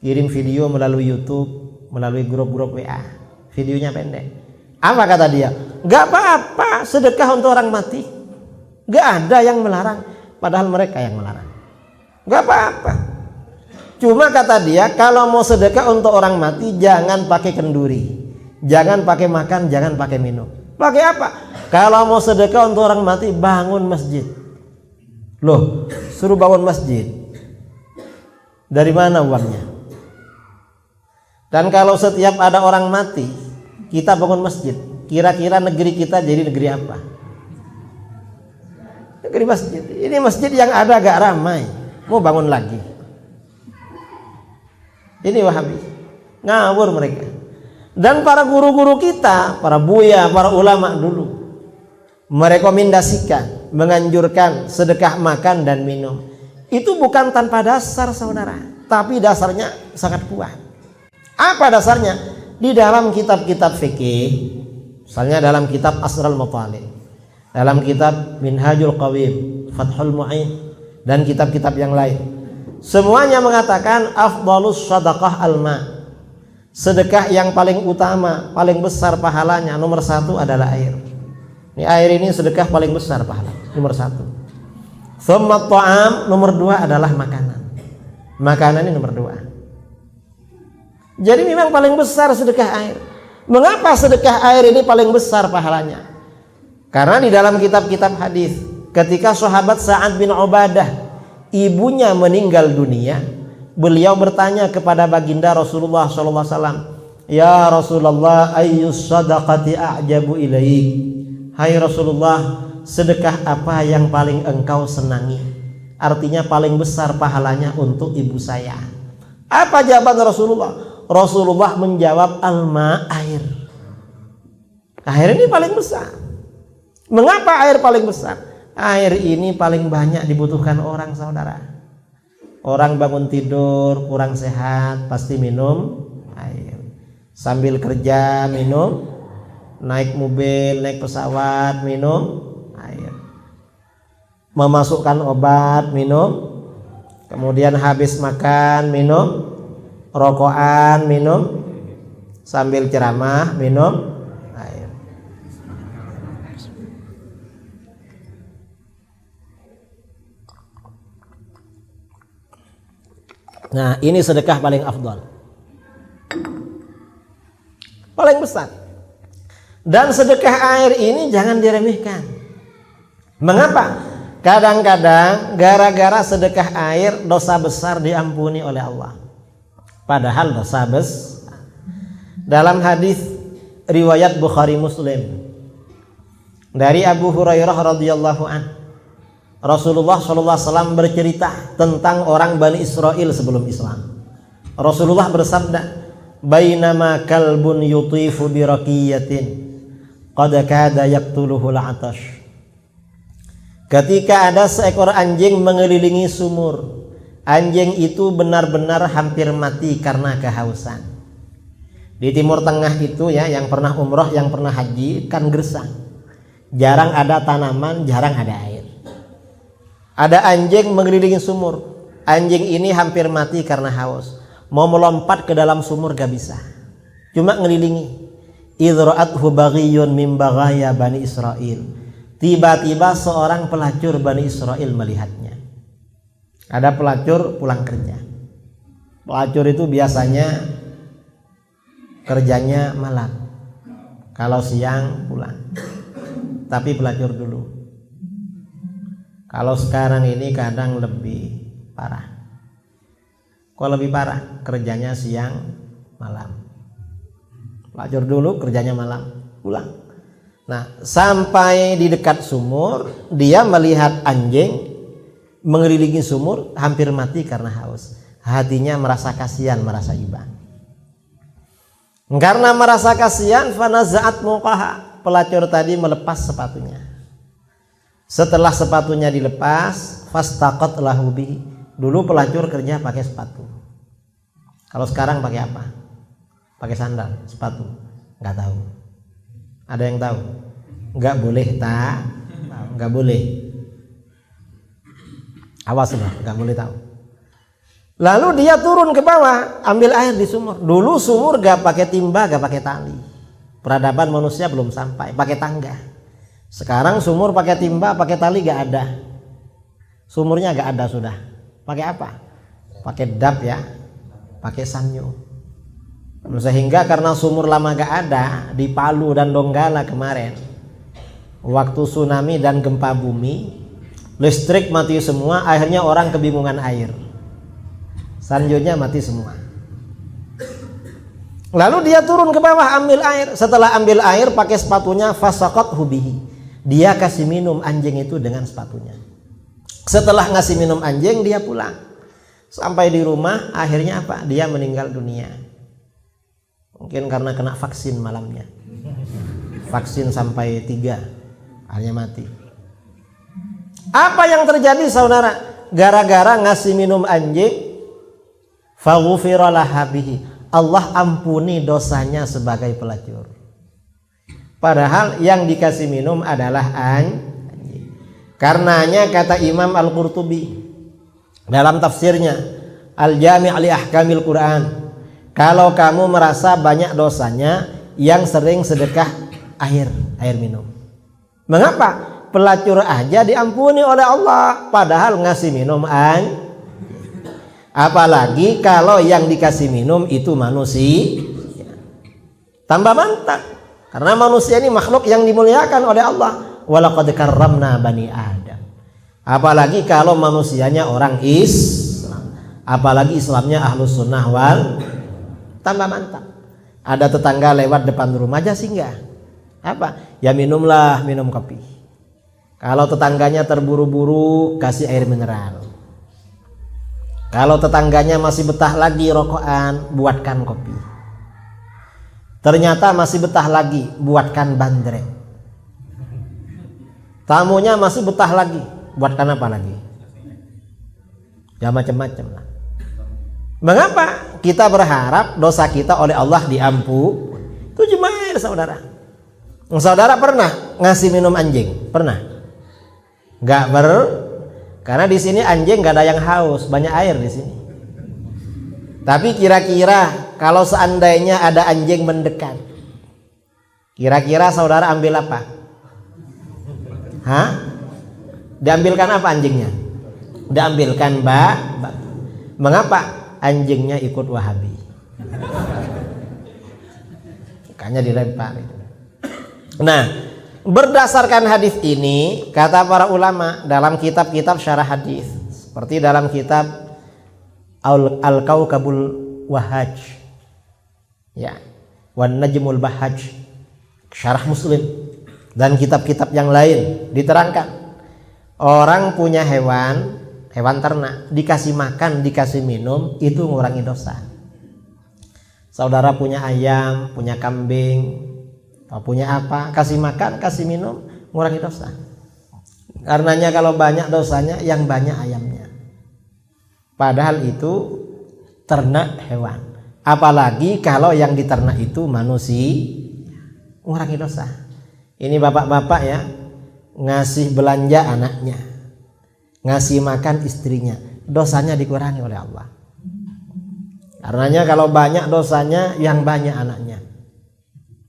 kirim video melalui YouTube, melalui grup-grup WA. Videonya pendek. Apa kata dia? Gak apa-apa sedekah untuk orang mati, gak ada yang melarang. Padahal mereka yang melarang. Gak apa-apa. Cuma kata dia, kalau mau sedekah untuk orang mati jangan pakai kenduri, jangan pakai makan, jangan pakai minum. Pakai apa? Kalau mau sedekah untuk orang mati, bangun masjid. Loh, suruh bangun masjid, dari mana uangnya? Dan kalau setiap ada orang mati kita bangun masjid, kira-kira negeri kita jadi negeri apa? Negeri masjid. Ini masjid yang ada agak ramai, mau bangun lagi. Ini Wahabi, ngawur mereka. Dan para guru-guru kita, para buya, para ulama dulu merekomendasikan, menganjurkan sedekah makan dan minum. Itu bukan tanpa dasar saudara, tapi dasarnya sangat kuat. Apa dasarnya? Di dalam kitab-kitab fikih, misalnya dalam kitab Asrul Matalib, dalam kitab Minhajul Qawim, Fathul Mu'in, dan kitab-kitab yang lain, semuanya mengatakan afdalus sadaqah alma. sedekah yang paling utama, paling besar pahalanya, nomor 1 adalah air. Ini air ini sedekah paling besar pahala, nomor 1. Tsumma ta'am, nomor 2 adalah makanan. Makanan ini nomor 2. Jadi memang paling besar sedekah air. Mengapa sedekah air ini paling besar pahalanya? Karena di dalam kitab-kitab hadis, ketika sahabat Sa'ad bin Ubadah ibunya meninggal dunia, beliau bertanya kepada baginda Rasulullah SAW, "Ya Rasulullah, ayyus sadaqati a'jabu ilaik?" Hai Rasulullah, sedekah apa yang paling engkau senangi? Artinya paling besar pahalanya untuk ibu saya. Apa jawaban Rasulullah? Rasulullah menjawab, alma, air. Air ini paling besar. Mengapa air paling besar? Air ini paling banyak dibutuhkan orang, saudara. Orang bangun tidur kurang sehat, pasti minum air. Sambil kerja minum, naik mobil, naik pesawat minum air. Memasukkan obat minum, kemudian habis makan minum, rokokan minum, sambil ceramah minum air. Nah, ini sedekah paling afdal, paling besar. Dan sedekah air ini jangan diremehkan. Mengapa? Kadang-kadang gara-gara sedekah air dosa besar diampuni oleh Allah. Padahal dosa besar. Dalam hadis riwayat Bukhari Muslim dari Abu Hurairah radhiyallahu an, Rasulullah SAW bercerita tentang orang Bani Israel sebelum Islam. Rasulullah bersabda, "Bainama kalbun yutifu bi raqiyatin qad kada yaqtuluhu al-'atash." Ketika ada seekor anjing mengelilingi sumur, anjing itu benar-benar hampir mati karena kehausan. Di Timur Tengah itu ya, yang pernah umroh, yang pernah haji, kan gersang. Jarang ada tanaman, jarang ada air. Ada anjing mengelilingi sumur. Anjing ini hampir mati karena haus. Mau melompat ke dalam sumur gak bisa. Cuma ngelilingi. Idra'athu baghiyun min baghaya Bani Israel. Tiba-tiba seorang pelacur Bani Israel melihatnya. Ada pelacur pulang kerja. Pelacur itu biasanya kerjanya malam. Kalau siang pulang. Tapi pelacur dulu. Kalau sekarang ini kadang lebih parah. Kok lebih parah? Kerjanya siang malam. Pelacur dulu, kerjanya malam, pulang. Nah, sampai di dekat sumur, dia melihat anjing mengelilingi sumur, hampir mati karena haus. Hatinya merasa kasihan, merasa iba. Karena merasa kasihan, fanaza'at muqaha, pelacur tadi melepas sepatunya. Setelah sepatunya dilepas, fastaqat lahu bihi. Dulu pelacur kerja pakai sepatu. Kalau sekarang pakai apa? Pakai sandal, sepatu. Nggak tahu. Ada yang tahu? Nggak boleh, tak? Nggak boleh. Awas loh, nggak boleh tahu. Lalu dia turun ke bawah, ambil air di sumur. Dulu sumur nggak pakai timba, nggak pakai tali. Peradaban manusia belum sampai, pakai tangga. Sekarang sumur pakai timba, pakai tali gak ada. Sumurnya gak ada sudah. Pakai apa? Pakai dap ya, pakai sanyo. Sehingga karena sumur lama gak ada, di Palu dan Donggala kemarin, waktu tsunami dan gempa bumi, listrik mati semua, akhirnya orang kebingungan air. Sanyonya mati semua. Lalu dia turun ke bawah ambil air. Setelah ambil air pakai sepatunya, fasaqat hubihi. Dia kasih minum anjing itu dengan sepatunya. Setelah ngasih minum anjing, dia pulang. Sampai di rumah, akhirnya apa? Dia meninggal dunia. Mungkin karena kena vaksin malamnya. Vaksin sampai 3, akhirnya mati. Apa yang terjadi saudara? Gara-gara ngasih minum anjing, faghufira laha bihi. Allah ampuni dosanya sebagai pelacur. Padahal yang dikasih minum adalah anjing. Karenanya kata Imam Al-Qurtubi dalam tafsirnya Al-Jami' li Ahkamil Quran, kalau kamu merasa banyak dosanya yang sering sedekah air minum. Mengapa? Pelacur aja diampuni oleh Allah, padahal ngasih minum apalagi kalau yang dikasih minum itu manusia. Tambah mantap, karena manusia ini makhluk yang dimuliakan oleh Allah. Walaqad karramna bani Adam. Apalagi kalau manusianya orang Islam, apalagi Islamnya ahlus sunnah wal, tambah mantap. Ada tetangga lewat depan rumah aja singgah, apa? Ya minumlah, minum kopi. Kalau tetangganya terburu-buru, kasih air mineral. Kalau tetangganya masih betah lagi rokokan, buatkan kopi. Ternyata masih betah lagi, buatkan bandrek. Tamunya masih betah lagi, buatkan apa lagi? Ya macam-macam lah. Mengapa? Kita berharap dosa kita oleh Allah diampuni. Itu jemaah saudara. Saudara pernah ngasih minum anjing? Pernah? Gak karena di sini anjing gak ada yang haus, banyak air di sini. Tapi kira-kira kalau seandainya ada anjing mendekat, kira-kira saudara ambil apa? Hah? Diambilkan apa anjingnya? Diambilkan batu. Mengapa? Anjingnya ikut Wahabi. Makanya dilempar. Nah, berdasarkan hadis ini, kata para ulama dalam kitab-kitab syarah hadis, seperti dalam kitab Al-Kaukabul Wahhaj, ya, Wan Najmul Bahaj, syarah Muslim, dan kitab-kitab yang lain diterangkan, orang punya hewan ternak, dikasih makan, dikasih minum, itu mengurangi dosa. Saudara punya ayam, punya kambing, punya apa, kasih makan, kasih minum, mengurangi dosa. Karenanya kalau banyak dosanya, yang banyak ayamnya. Padahal itu ternak hewan. Apalagi kalau yang diternak itu manusia, mengurangi dosa. Ini bapak-bapak ya, ngasih belanja anaknya, ngasih makan istrinya, dosanya dikurangi oleh Allah. Karenanya kalau banyak dosanya, yang banyak anaknya,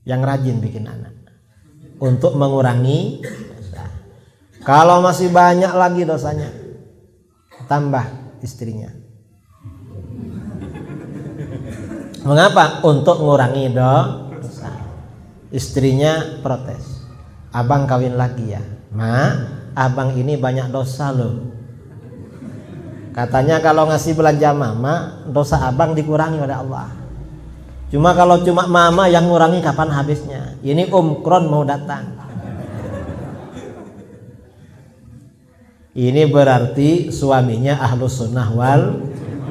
yang rajin bikin anak, untuk mengurangi dosa. Kalau masih banyak lagi dosanya, tambah istrinya. Mengapa? Untuk mengurangi dosa. Istrinya protes, abang kawin lagi ya, abang ini banyak dosa loh. Katanya kalau ngasih belanja mama, dosa abang dikurangi oleh Allah. Cuma kalau cuma mama yang ngurangi, kapan habisnya? Ini Omikron mau datang. Ini berarti suaminya ahlus sunnah wal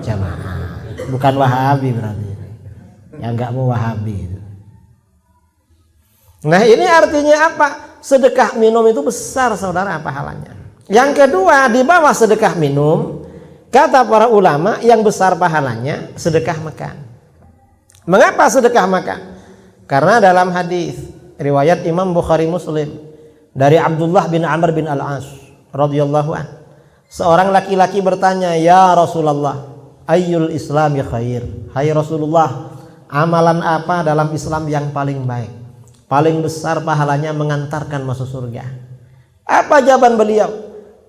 jamaah, bukan Wahabi berarti. Yang nggak mau Wahabi. Nah ini artinya apa? Sedekah minum itu besar saudara pahalanya. Yang kedua, di bawah sedekah minum, kata para ulama, yang besar pahalanya sedekah makan. Mengapa sedekah makan? Karena dalam hadis riwayat Imam Bukhari Muslim dari Abdullah bin Amr bin Al-As radhiyallahu an, seorang laki-laki bertanya, "Ya Rasulullah, ayyul islami khair?" Hai Rasulullah, amalan apa dalam Islam yang paling baik, paling besar pahalanya, mengantarkan masuk surga? Apa jawaban beliau?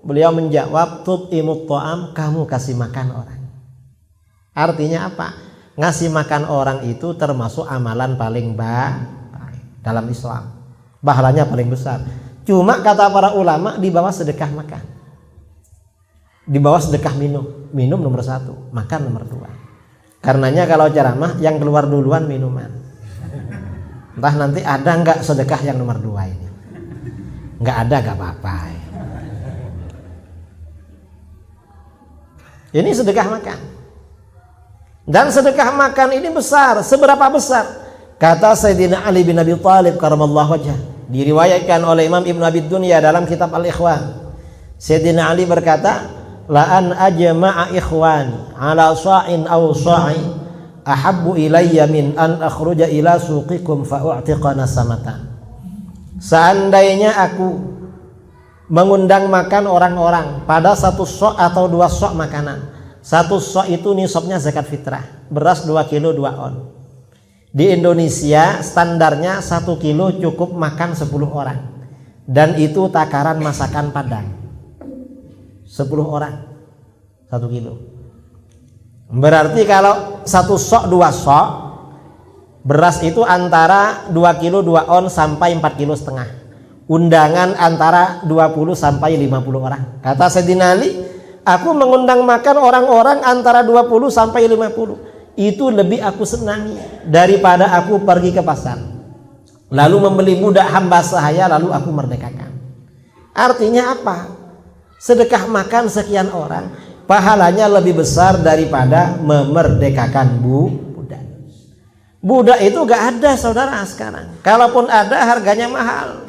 Beliau menjawab, tut'imut ta'am, kamu kasih makan orang. Artinya apa? Ngasih makan orang itu termasuk amalan paling baik dalam Islam, pahalanya paling besar. Cuma kata para ulama, di bawah sedekah makan, di bawah sedekah minum. Minum nomor 1, makan nomor 2. Karenanya kalau ceramah yang keluar duluan minuman. Entah nanti ada nggak sedekah yang nomor 2 ini? Nggak ada, nggak apa-apa. Ini sedekah makan. Dan sedekah makan ini besar. Seberapa besar? Kata Sayyidina Ali bin Abi Thalib karamallahu wajhah, diriwayatkan oleh Imam Ibn Abi Dunya dalam kitab Al-Ikhwan. Sayyidina Ali berkata, la an ajma'a ikhwan ala sa'in aw sa'i ahabbu ilayya min an akhruja ila suqikum fa u'tiqana samatan. Seandainya aku mengundang makan orang-orang pada 1 sok atau 2 sok makanan, 1 sok itu nisabnya zakat fitrah. Beras 2 kilo 2 on. Di Indonesia standarnya 1 kilo cukup makan 10 orang. Dan itu takaran masakan Padang. 10 orang 1 kilo. Berarti kalau 1 sok 2 sok, beras itu antara 2 kilo 2 on sampai 4 kilo setengah. Undangan antara 20 sampai 50 orang. Kata Sayyidina Ali, aku mengundang makan orang-orang antara 20 sampai 50. Itu lebih aku senangi daripada aku pergi ke pasar lalu membeli budak hamba sahaya lalu aku merdekakan. Artinya apa? Sedekah makan sekian orang pahalanya lebih besar daripada memerdekakan budak. Budak itu gak ada saudara sekarang. Kalaupun ada harganya mahal.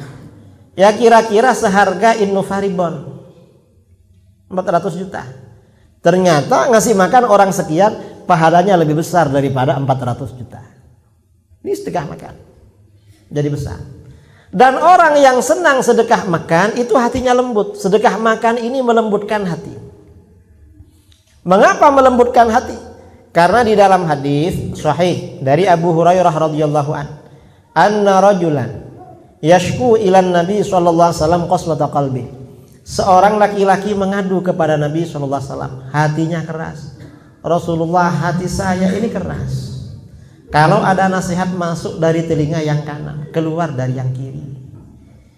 Ya kira-kira seharga Ibnu Faribon 400 juta. Ternyata ngasih makan orang sekian pahalanya lebih besar daripada 400 juta. Ini sedekah makan jadi besar. Dan orang yang senang sedekah makan itu hatinya lembut. Sedekah makan ini melembutkan hati. Mengapa melembutkan hati? Karena di dalam hadis sahih dari Abu Hurairah radhiyallahu anna rajulan yashku ilan Nabi sallallahu alaihi wasallam qaswata qalbi. Seorang laki-laki mengadu kepada Nabi sallallahu alaihi wasallam, hatinya keras. Rasulullah, hati saya ini keras. Kalau ada nasihat masuk dari telinga yang kanan, keluar dari yang kiri.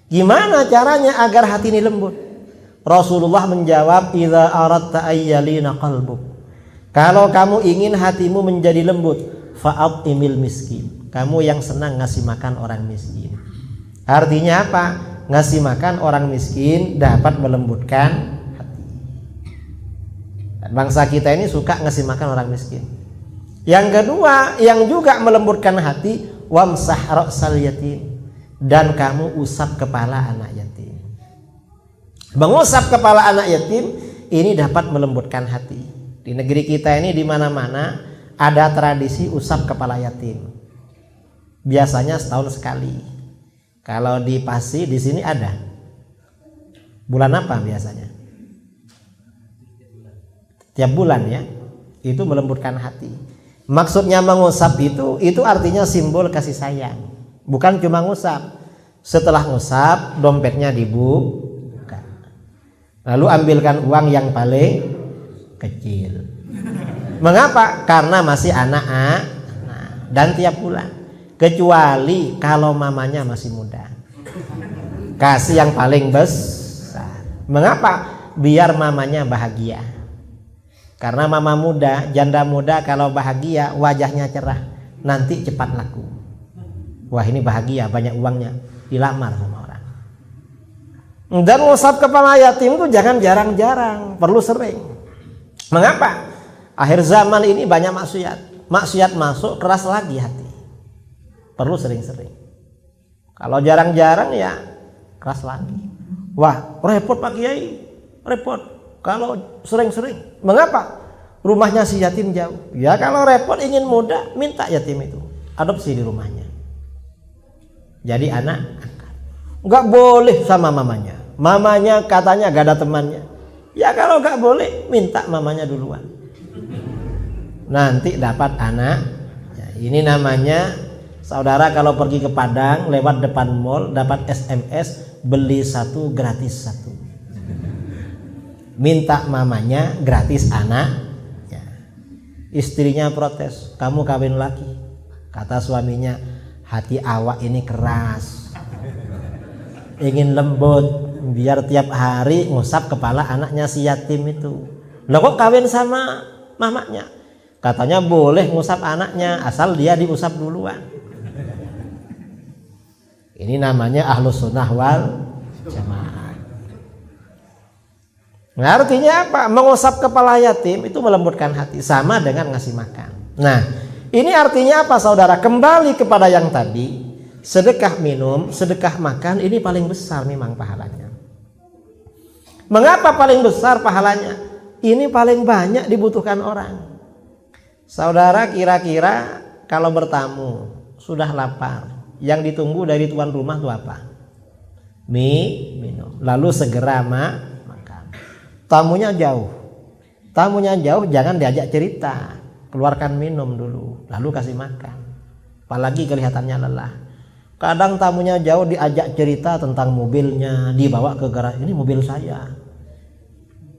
Gimana caranya agar hati ini lembut? Rasulullah menjawab, idza aradta ayyalina qalbuk. Kalau kamu ingin hatimu menjadi lembut, fa'atimil miskin. Kamu yang senang ngasih makan orang miskin. Artinya apa? Ngasih makan orang miskin dapat melembutkan hati. Bangsa kita ini suka ngasih makan orang miskin. Yang kedua, yang juga melembutkan hati, wamsah ra'sal yatim. Dan kamu usap kepala anak yatim. Mengusap kepala anak yatim ini dapat melembutkan hati. Di negeri kita ini di mana-mana ada tradisi usap kepala yatim. Biasanya setahun sekali. Kalau di Pasi di sini ada. Bulan apa biasanya? Tiap bulan ya. Itu melembutkan hati. Maksudnya mengusap itu artinya simbol kasih sayang. Bukan cuma ngusap. Setelah ngusap, dompetnya dibuka. Lalu ambilkan uang yang paling kecil. Mengapa? Karena masih anak-anak. Dan tiap bulan. Kecuali kalau mamanya masih muda, kasih yang paling besar. Mengapa? Biar mamanya bahagia. Karena mama muda, janda muda kalau bahagia wajahnya cerah, nanti cepat laku. Wah ini bahagia, banyak uangnya, dilamar sama orang. Dan ngusap kepala yatim itu jangan jarang-jarang, perlu sering. Mengapa? Akhir zaman ini banyak maksiat. Maksiat masuk, keras lagi hati. Perlu sering-sering. Kalau jarang-jarang ya keras lagi. Wah repot Pak Kiai, repot kalau sering-sering. Mengapa? Rumahnya si yatim jauh. Ya kalau repot ingin muda, minta yatim itu adopsi di rumahnya. Jadi anak angkat. Nggak boleh sama mamanya. Mamanya katanya gak ada temannya. Ya kalau nggak boleh, minta mamanya duluan. Nanti dapat anak. Ya, ini namanya saudara kalau pergi ke Padang lewat depan mall dapat SMS beli 1 gratis 1. Minta mamanya gratis anak. Ya. Istrinya protes, kamu kawin lagi. Kata suaminya, hati awak ini keras. Ingin lembut biar tiap hari ngusap kepala anaknya si yatim itu. Loh kok kawin sama mamanya? Katanya boleh ngusap anaknya asal dia diusap duluan. Ini namanya ahlus sunnah wal jamaah. Nah, artinya apa? Mengusap kepala yatim itu melembutkan hati, sama dengan ngasih makan. Nah, ini artinya apa saudara? Kembali kepada yang tadi, sedekah minum, sedekah makan ini paling besar memang pahalanya. Mengapa paling besar pahalanya? Ini paling banyak dibutuhkan orang. Saudara kira-kira kalau bertamu sudah lapar, yang ditunggu dari tuan rumah itu apa? Minum. Lalu segera makan. Tamunya jauh. Tamunya jauh jangan diajak cerita, keluarkan minum dulu, lalu kasih makan. Apalagi kelihatannya lelah. Kadang tamunya jauh diajak cerita tentang mobilnya, dibawa ke garasi, ini mobil saya.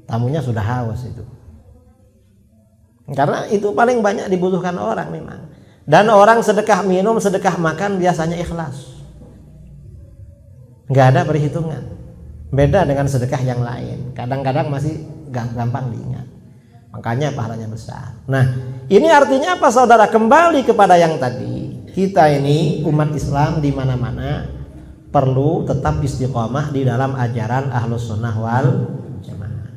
Tamunya sudah haus itu. Karena itu paling banyak dibutuhkan orang memang. Dan orang sedekah minum, sedekah makan biasanya ikhlas. Nggak ada perhitungan. Beda dengan sedekah yang lain. Kadang-kadang masih gampang diingat. Makanya pahalanya besar. Nah, ini artinya apa saudara? Kembali kepada yang tadi. Kita ini umat Islam di mana-mana perlu tetap istiqomah di dalam ajaran Ahlus Sunnah wal Jamaah.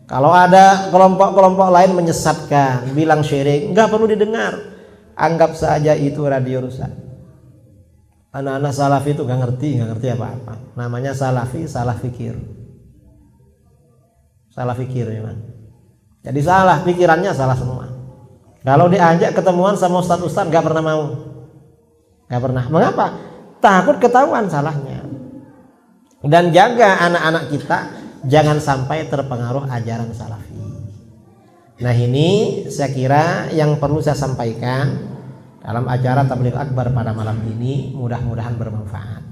Kalau ada kelompok-kelompok lain menyesatkan, bilang syirik, nggak perlu didengar. Anggap saja itu radio rusak. Anak-anak salafi itu nggak ngerti apa-apa. Namanya salafi, salah fikir. Salah fikir memang. Jadi salah, pikirannya salah semua. Kalau diajak ketemuan sama ustaz-ustaz nggak pernah mau. Nggak pernah. Mengapa? Takut ketahuan salahnya. Dan jaga anak-anak kita jangan sampai terpengaruh ajaran salafi. Nah, ini saya kira yang perlu saya sampaikan dalam acara Tabligh Akbar pada malam ini, mudah-mudahan bermanfaat.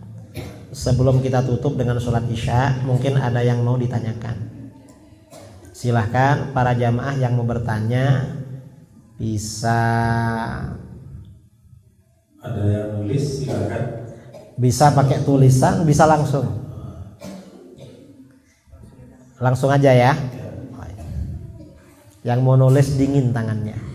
Sebelum kita tutup dengan sholat Isya, mungkin ada yang mau ditanyakan. Silahkan para jamaah yang mau bertanya bisa. Ada yang nulis, silakan. Bisa pakai tulisan, bisa langsung. Langsung aja ya. Yang mau nulis dingin tangannya.